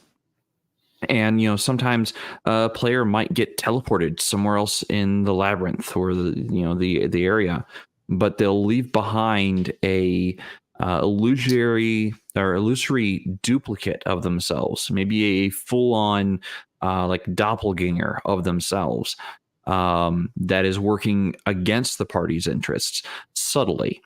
And, sometimes a player might get teleported somewhere else in the labyrinth or the area, but they'll leave behind a illusory duplicate of themselves, maybe a full-on like doppelganger of themselves that is working against the party's interests subtly.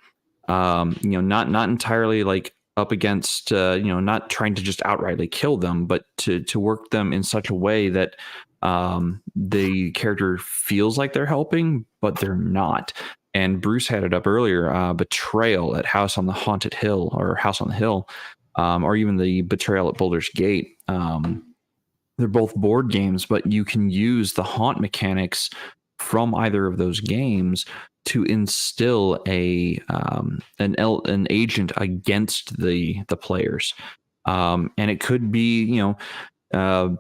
Not entirely like up against, not trying to just outrightly kill them, but to work them in such a way that the character feels like they're helping, but they're not. And Bruce had it up earlier, Betrayal at House on the Haunted Hill, or House on the Hill, or even the Betrayal at Boulder's Gate. They're both board games, but you can use the haunt mechanics from either of those games to instill an agent against the players. And it could be, a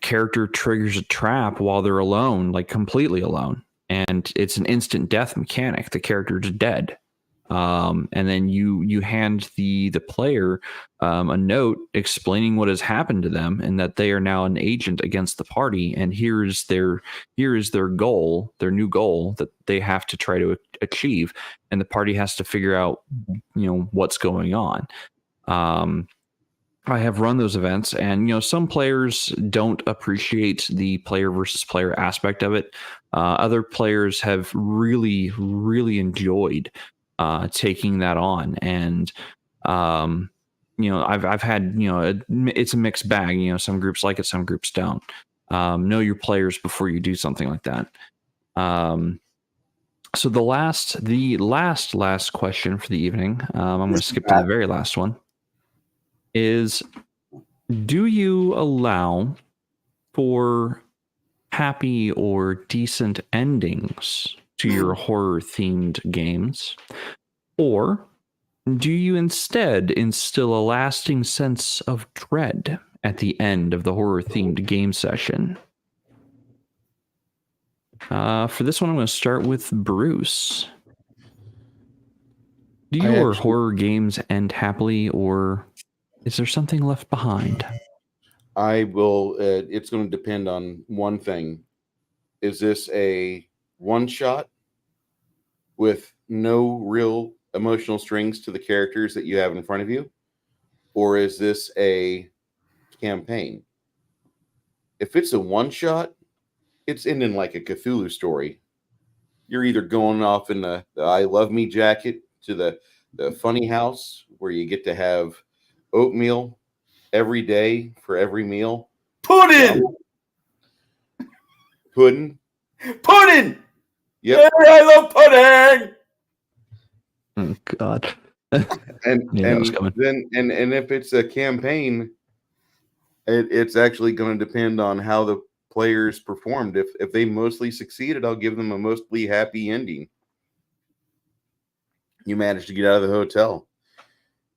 character triggers a trap while they're alone, like completely alone, and it's an instant death mechanic. The character's dead. And then you hand the player a note explaining what has happened to them and that they are now an agent against the party. And here is their goal, their new goal that they have to try to achieve. And the party has to figure out, what's going on. I have run those events, and some players don't appreciate the player versus player aspect of it. Other players have really, really enjoyed taking that on, and I've had it's a mixed bag. Some groups like it, some groups don't. Know your players before you do something like that. So the last question for the evening, I'm going to skip to the very last one, is: do you allow for happy or decent endings to your horror-themed games? Or do you instead instill a lasting sense of dread at the end of the horror-themed game session? For this one, I'm going to start with Bruce. Do your horror games end happily, or is there something left behind? I will. It's going to depend on one thing. Is this a one-shot with no real emotional strings to the characters that you have in front of you? Or is this a campaign? If it's a one-shot, it's ending like a Cthulhu story. You're either going off in the I Love Me jacket to the funny house where you get to have oatmeal every day for every meal. Pudding! Pudding? Pudding! Yep. I love pudding! Oh, God. And Yeah, that was coming. then if it's a campaign, It's actually going to depend on how the players performed. If they mostly succeeded, I'll give them a mostly happy ending. You managed to get out of the hotel.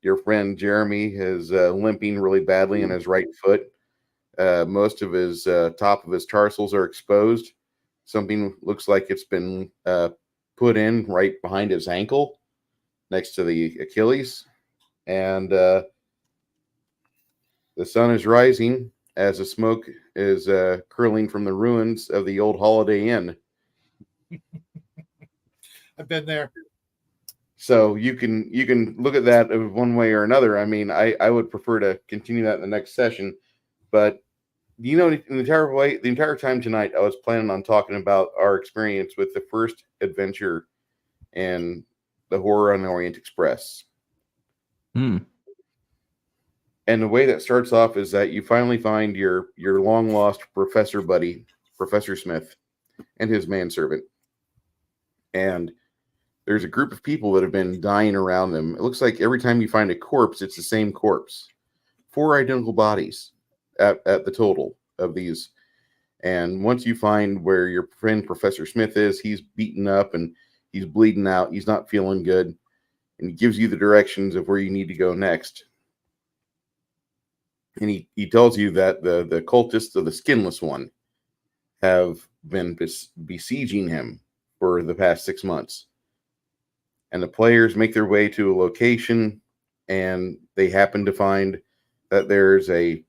Your friend Jeremy is limping really badly in his right foot. Most of his top of his tarsals are exposed. Something looks like it's been put in right behind his ankle next to the Achilles. And the sun is rising as the smoke is curling from the ruins of the old Holiday Inn. I've been there. So you can look at that one way or another. I mean, I would prefer to continue that in the next session, but the entire time tonight, I was planning on talking about our experience with the first adventure in the Horror on the Orient Express. Hmm. And the way that starts off is that you finally find your long lost professor buddy, Professor Smith, and his manservant. And there's a group of people that have been dying around them. It looks like every time you find a corpse, it's the same corpse. 4 identical bodies at the total of these. And once you find where your friend Professor Smith is, he's beaten up and he's bleeding out. He's not feeling good. And he gives you the directions of where you need to go next. And he tells you that the cultists of the Skinless One have been besieging him for the past 6 months. And the players make their way to a location, and they happen to find that there's a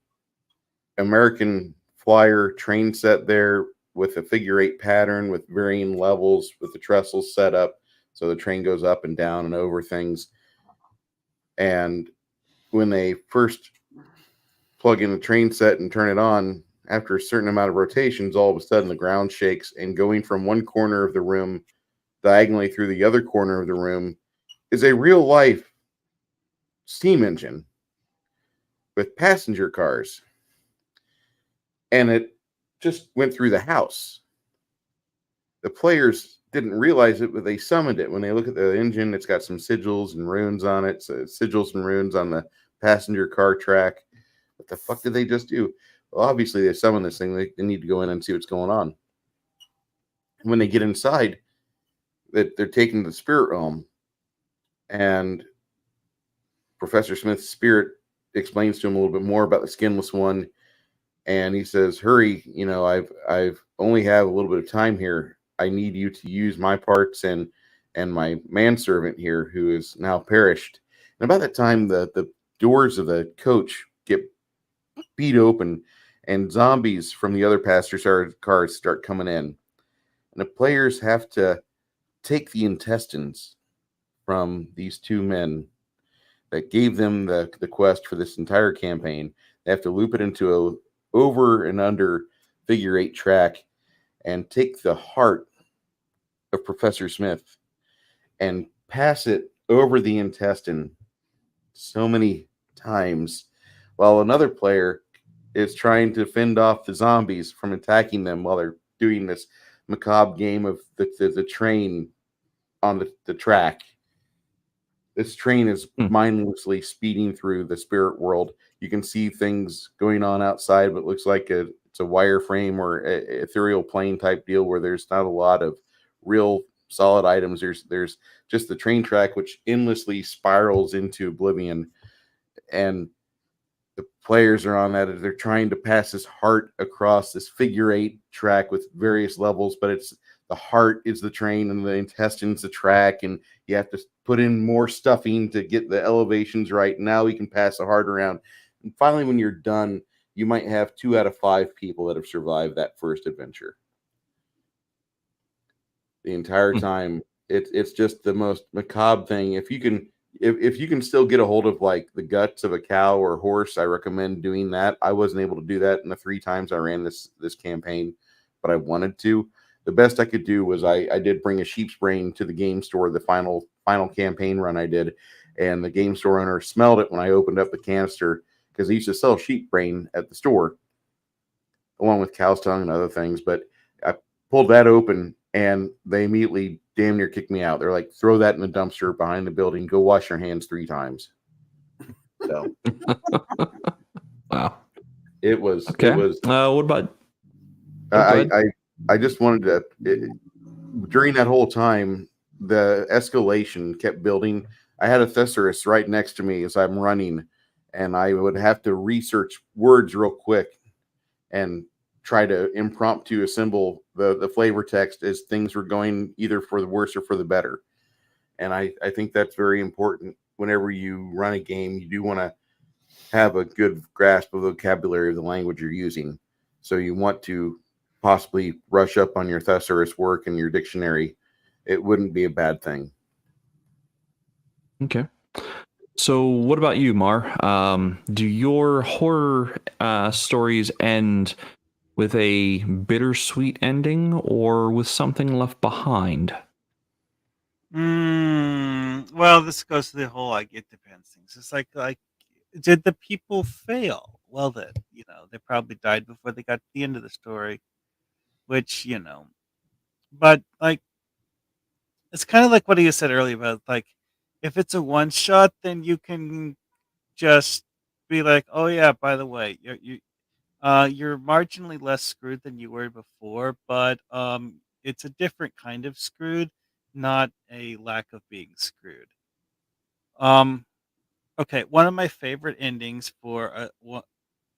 American Flyer train set there with a figure 8 pattern with varying levels with the trestles set up so the train goes up and down and over things. And when they first plug in the train set and turn it on, after a certain amount of rotations, all of a sudden the ground shakes, and going from one corner of the room diagonally through the other corner of the room is a real life steam engine with passenger cars. And it just went through the house. The players didn't realize it, but they summoned it. When they look at the engine, it's got some sigils and runes on it. So sigils and runes on the passenger car track. What the fuck did they just do? Well, obviously they summoned this thing. They need to go in and see what's going on. When they get inside, that they're taken to the spirit realm, and Professor Smith's spirit explains to him a little bit more about the Skinless One. And he says, hurry, I've only have a little bit of time here. I need you to use my parts and my manservant here, who is now perished. And about that time, the doors of the coach get beat open, and zombies from the other passenger cars start coming in. And the players have to take the intestines from these 2 men that gave them the quest for this entire campaign. They have to loop it into a over and under figure 8 track and take the heart of Professor Smith and pass it over the intestine so many times while another player is trying to fend off the zombies from attacking them while they're doing this macabre game of the train on the track. This train is mindlessly speeding through the spirit world. You can see things going on outside, but it looks like it's a wireframe or ethereal plane type deal where there's not a lot of real solid items. There's just the train track, which endlessly spirals into oblivion. And the players are on that. They're trying to pass his heart across this figure 8 track with various levels, but it's the heart is the train and the intestines the track, and you have to put in more stuffing to get the elevations right. Now we can pass the heart around. And finally, when you're done, you might have 2 out of 5 people that have survived that first adventure. The entire time, it's just the most macabre thing. If you can still get a hold of like the guts of a cow or horse, I recommend doing that. I wasn't able to do that in the 3 times I ran this campaign, but I wanted to. The best I could do was I did bring a sheep's brain to the game store, the final campaign run I did, and the game store owner smelled it when I opened up the canister, because they used to sell sheep brain at the store along with cow's tongue and other things. But I pulled that open and they immediately damn near kicked me out. They're like, throw that in the dumpster behind the building. Go wash your hands 3 times. So Wow. It was. Okay. It was. What about? Go I, ahead. I just wanted to. During that whole time, the escalation kept building. I had a thesaurus right next to me as I'm running, and I would have to research words real quick and try to impromptu assemble the flavor text as things were going either for the worse or for the better. And I think that's very important. Whenever you run a game, you do want to have a good grasp of the vocabulary of the language you're using. So you want to possibly brush up on your thesaurus work and your dictionary. It wouldn't be a bad thing. Okay. So, what about you, Mar? Do your horror stories end with a bittersweet ending or with something left behind? Well, this goes to the whole it depends things. It's like did the people fail? Well, then they probably died before they got to the end of the story, which but it's kind of like what you said earlier about if it's a one shot, then you can just be like, oh yeah, by the way, you're marginally less screwed than you were before, but it's a different kind of screwed, not a lack of being screwed. Um, okay, one of my favorite endings for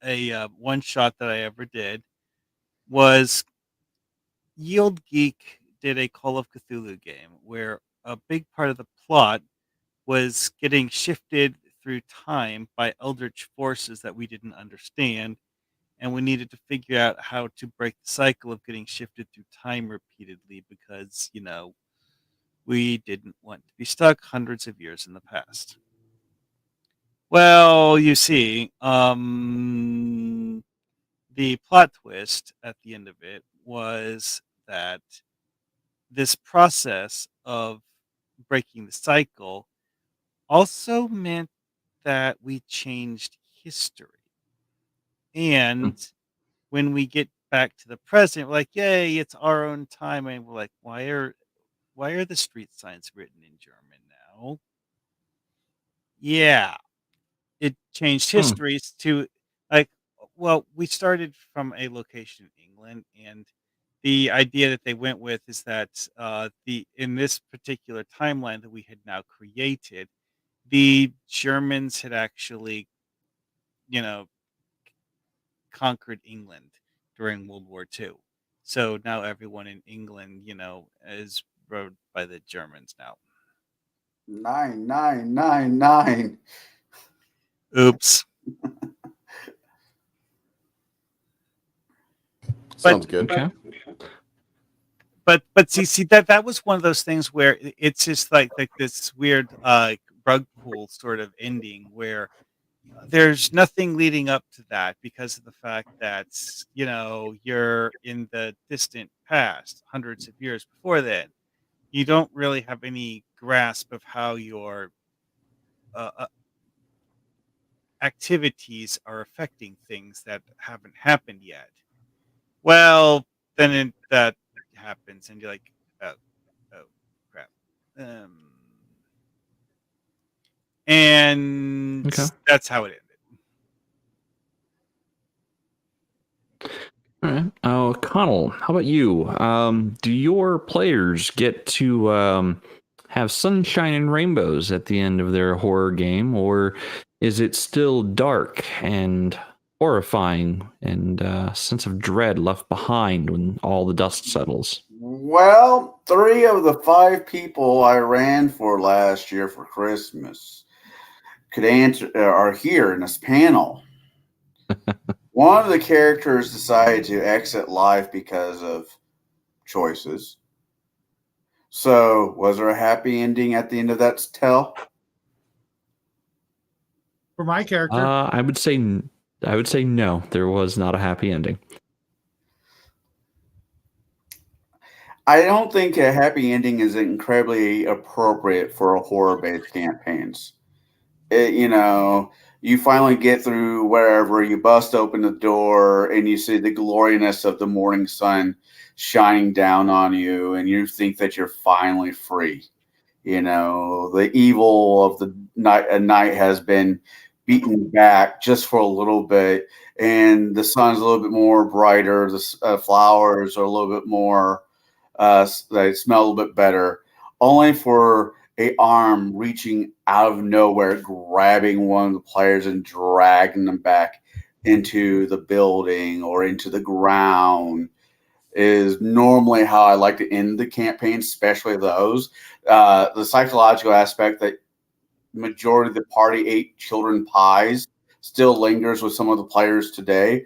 a one shot that I ever did was Yield Geek did a Call of Cthulhu game where a big part of the plot was getting shifted through time by eldritch forces that we didn't understand, and we needed to figure out how to break the cycle of getting shifted through time repeatedly because we didn't want to be stuck hundreds of years in the past. Well, you see, the plot twist at the end of it was that this process of breaking the cycle also meant that we changed history. And when we get back to the present, we're like, yay, it's our own time. And we're like, why are the street signs written in German now? Yeah. It changed histories to like, well, we started from a location in England, and the idea that they went with is that the in this particular timeline that we had now created, the Germans had actually, you know, conquered England during World War II. So now everyone in England, is ruled by the Germans now. 9999. Oops. Sounds good. Okay. But see that was one of those things where it's just like this weird rug pull sort of ending where there's nothing leading up to that because of the fact that you're in the distant past, hundreds of years before then. You don't really have any grasp of how your activities are affecting things that haven't happened yet. Well, then that happens, and you're like, oh, crap. And Okay. that's how it ended. All right. Oh, Connell, how about you? Do your players get to have sunshine and rainbows at the end of their horror game, or is it still dark and horrifying and a sense of dread left behind when all the dust settles? Well, 3 of the 5 people I ran for last year for Christmas could answer are here in this panel. One of the characters decided to exit life because of choices. So, was there a happy ending at the end of that tale? For my character, I would say no. There was not a happy ending. I don't think a happy ending is incredibly appropriate for a horror-based campaigns. You finally get through wherever, you bust open the door, and you see the gloriousness of the morning sun shining down on you, and you think that you're finally free. The evil of the night has been beaten back just for a little bit, and the sun's a little bit more brighter. The flowers are a little bit more, they smell a little bit better, only for a arm reaching out of nowhere, grabbing one of the players and dragging them back into the building or into the ground is normally how I like to end the campaign, especially those. The psychological aspect that majority of the party ate children pies still lingers with some of the players today,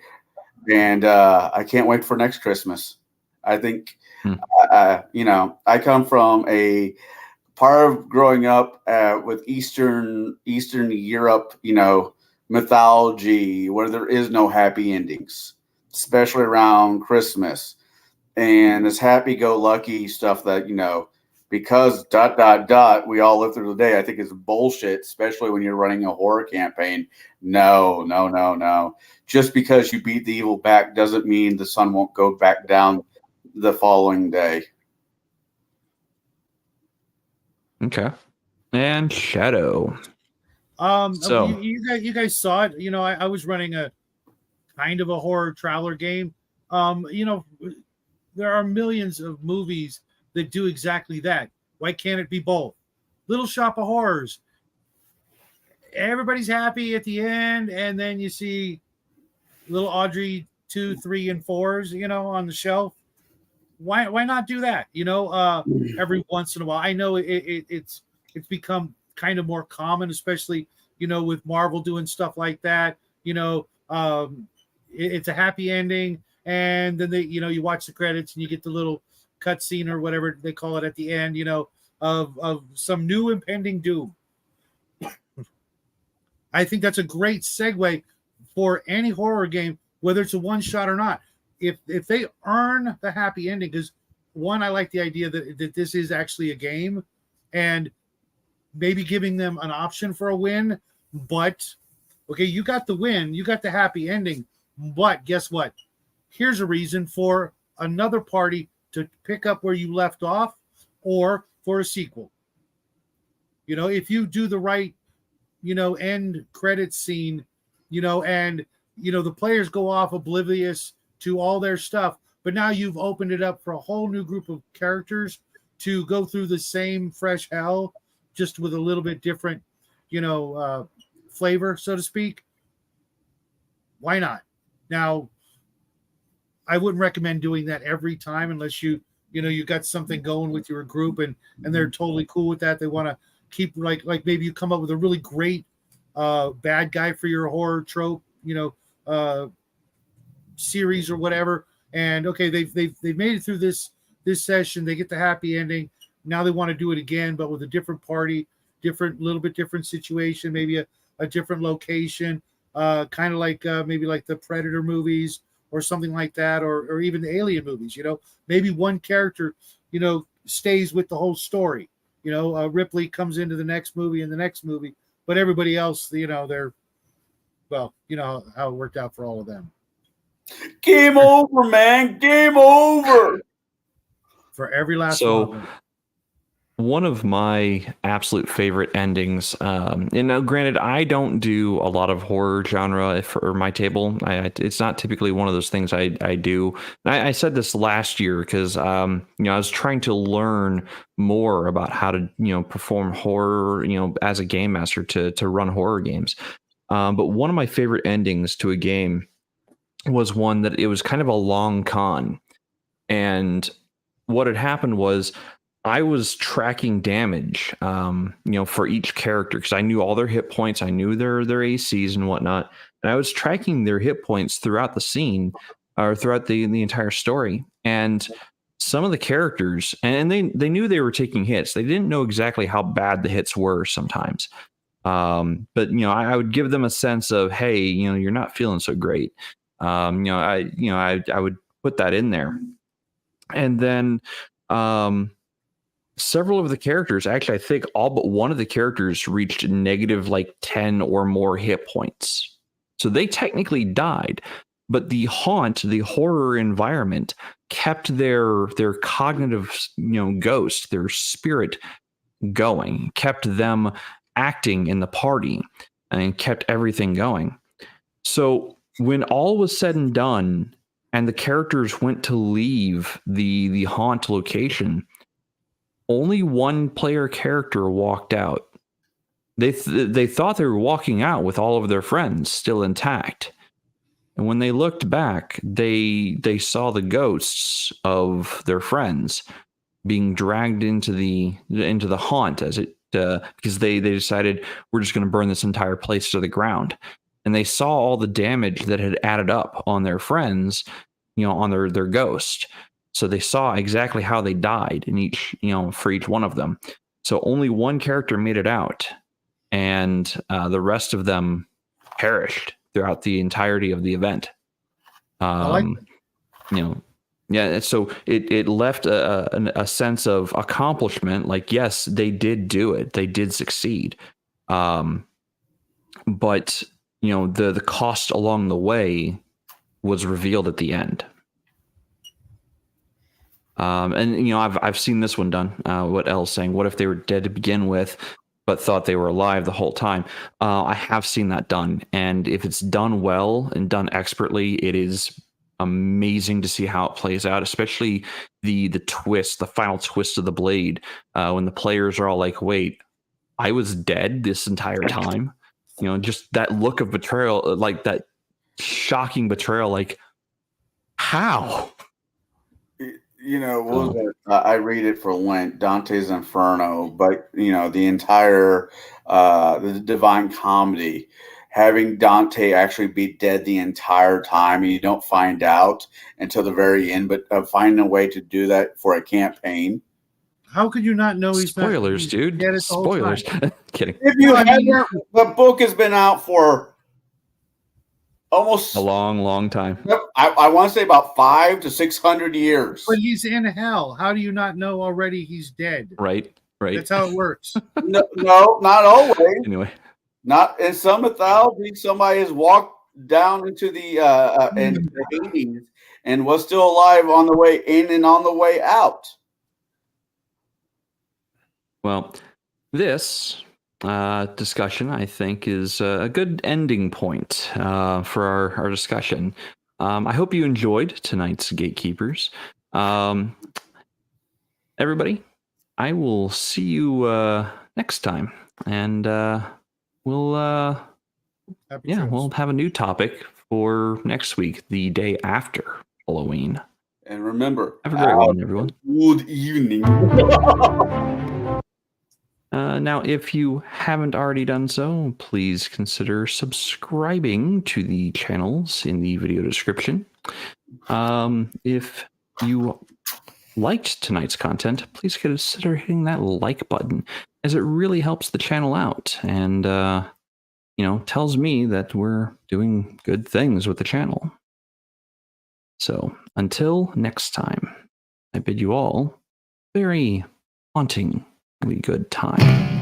and I can't wait for next Christmas. I think, I come from a part of growing up with Eastern Europe, mythology where there is no happy endings, especially around Christmas, and this happy-go-lucky stuff that because ... we all live through the day. I think is bullshit, especially when you're running a horror campaign. No, no, no, no. Just because you beat the evil back doesn't mean the sun won't go back down the following day. Okay. And Shadow. So you guys saw it. I was running a kind of a horror traveler game. There are millions of movies that do exactly that. Why can't it be both? Little Shop of Horrors. Everybody's happy at the end, and then you see little Audrey 2, 3, and 4s, on the shelf. Why not do that? Every once in a while. I know it's become kind of more common, especially with Marvel doing stuff like that. It's a happy ending, and then you watch the credits and you get the little cutscene or whatever they call it at the end, of some new impending doom. I think that's a great segue for any horror game, whether it's a one shot or not. If they earn the happy ending, because one, I like the idea that this is actually a game, and maybe giving them an option for a win. But okay, you got the win, you got the happy ending, but guess what? Here's a reason for another party to pick up where you left off, or for a sequel. If you do the right, end credit scene, and the players go off oblivious to all their stuff, but now you've opened it up for a whole new group of characters to go through the same fresh hell, just with a little bit different, flavor, so to speak. Why not? Now, I wouldn't recommend doing that every time unless you got something going with your group and they're totally cool with that. They want to keep like maybe you come up with a really great bad guy for your horror trope, series or whatever. And okay, they've made it through this session. They get the happy ending. Now they want to do it again, but with a different party, little bit different situation, maybe a different location, kind of like maybe like the Predator movies or something like that, or even the Alien movies. Maybe one character, stays with the whole story. Ripley comes into the next movie and the next movie, but everybody else, they're, well, how it worked out for all of them. Game over, man. Game over. For every last one of them. One of my absolute favorite endings, and now granted, I don't do a lot of horror genre for my table. It's not typically one of those things I do. I said this last year because I was trying to learn more about how to perform horror as a game master to run horror games. But one of my favorite endings to a game was one that it was kind of a long con, and what had happened was I was tracking damage, for each character because I knew all their hit points, I knew their ACs and whatnot, and I was tracking their hit points throughout the scene or throughout the entire story. And some of the characters, and they knew they were taking hits. They didn't know exactly how bad the hits were sometimes, but I would give them a sense of, hey, you're not feeling so great. I would put that in there, and then several of the characters, actually, I think all but one of the characters reached negative 10 or more hit points. So they technically died, but the haunt, the horror environment, kept their cognitive, ghost, their spirit going, kept them acting in the party. and kept everything going. So when all was said and done, and the characters went to leave the haunt location, only one player character walked out. They thought they were walking out with all of their friends still intact. And when they looked back, they saw the ghosts of their friends being dragged into the haunt as it because they decided we're just going to burn this entire place to the ground. And they saw all the damage that had added up on their friends, on their ghost. So they saw exactly how they died in each, for each one of them. So only one character made it out, and the rest of them perished throughout the entirety of the event. I like that. Yeah. So it left a sense of accomplishment. Like, yes, they did do it. They did succeed. But the cost along the way was revealed at the end. And I've seen this one done. What Elle's saying? What if they were dead to begin with, but thought they were alive the whole time? I have seen that done, and if it's done well and done expertly, it is amazing to see how it plays out. Especially the twist, the final twist of the blade, when the players are all like, "Wait, I was dead this entire time." Just that look of betrayal, like that shocking betrayal. Like, how? What was it? I read it for Lent, Dante's Inferno, but the entire the Divine Comedy, having Dante actually be dead the entire time, and you don't find out until the very end, but finding a way to do that for a campaign. How could you not know he's Spoilers, not, dude. dead the whole Spoilers. time? Kidding. If you the book has been out for almost A long time. Yep, I want to say about 500 to 600 years. But he's in hell. How do you not know already he's dead? Right. That's how it works. No, not always. Anyway. Not in some mythology, somebody has walked down into the Hades and was still alive on the way in and on the way out. Well, this discussion, I think, is a good ending point for our discussion. I hope you enjoyed tonight's Gatekeepers. Everybody, I will see you next time, and we'll have a new topic for next week, the day after Halloween. And remember, have a great one, everyone. Good evening. Now, if you haven't already done so, please consider subscribing to the channels in the video description. If you liked tonight's content, please consider hitting that like button, as it really helps the channel out and, tells me that we're doing good things with the channel. So, until next time, I bid you all very hauntingly good time.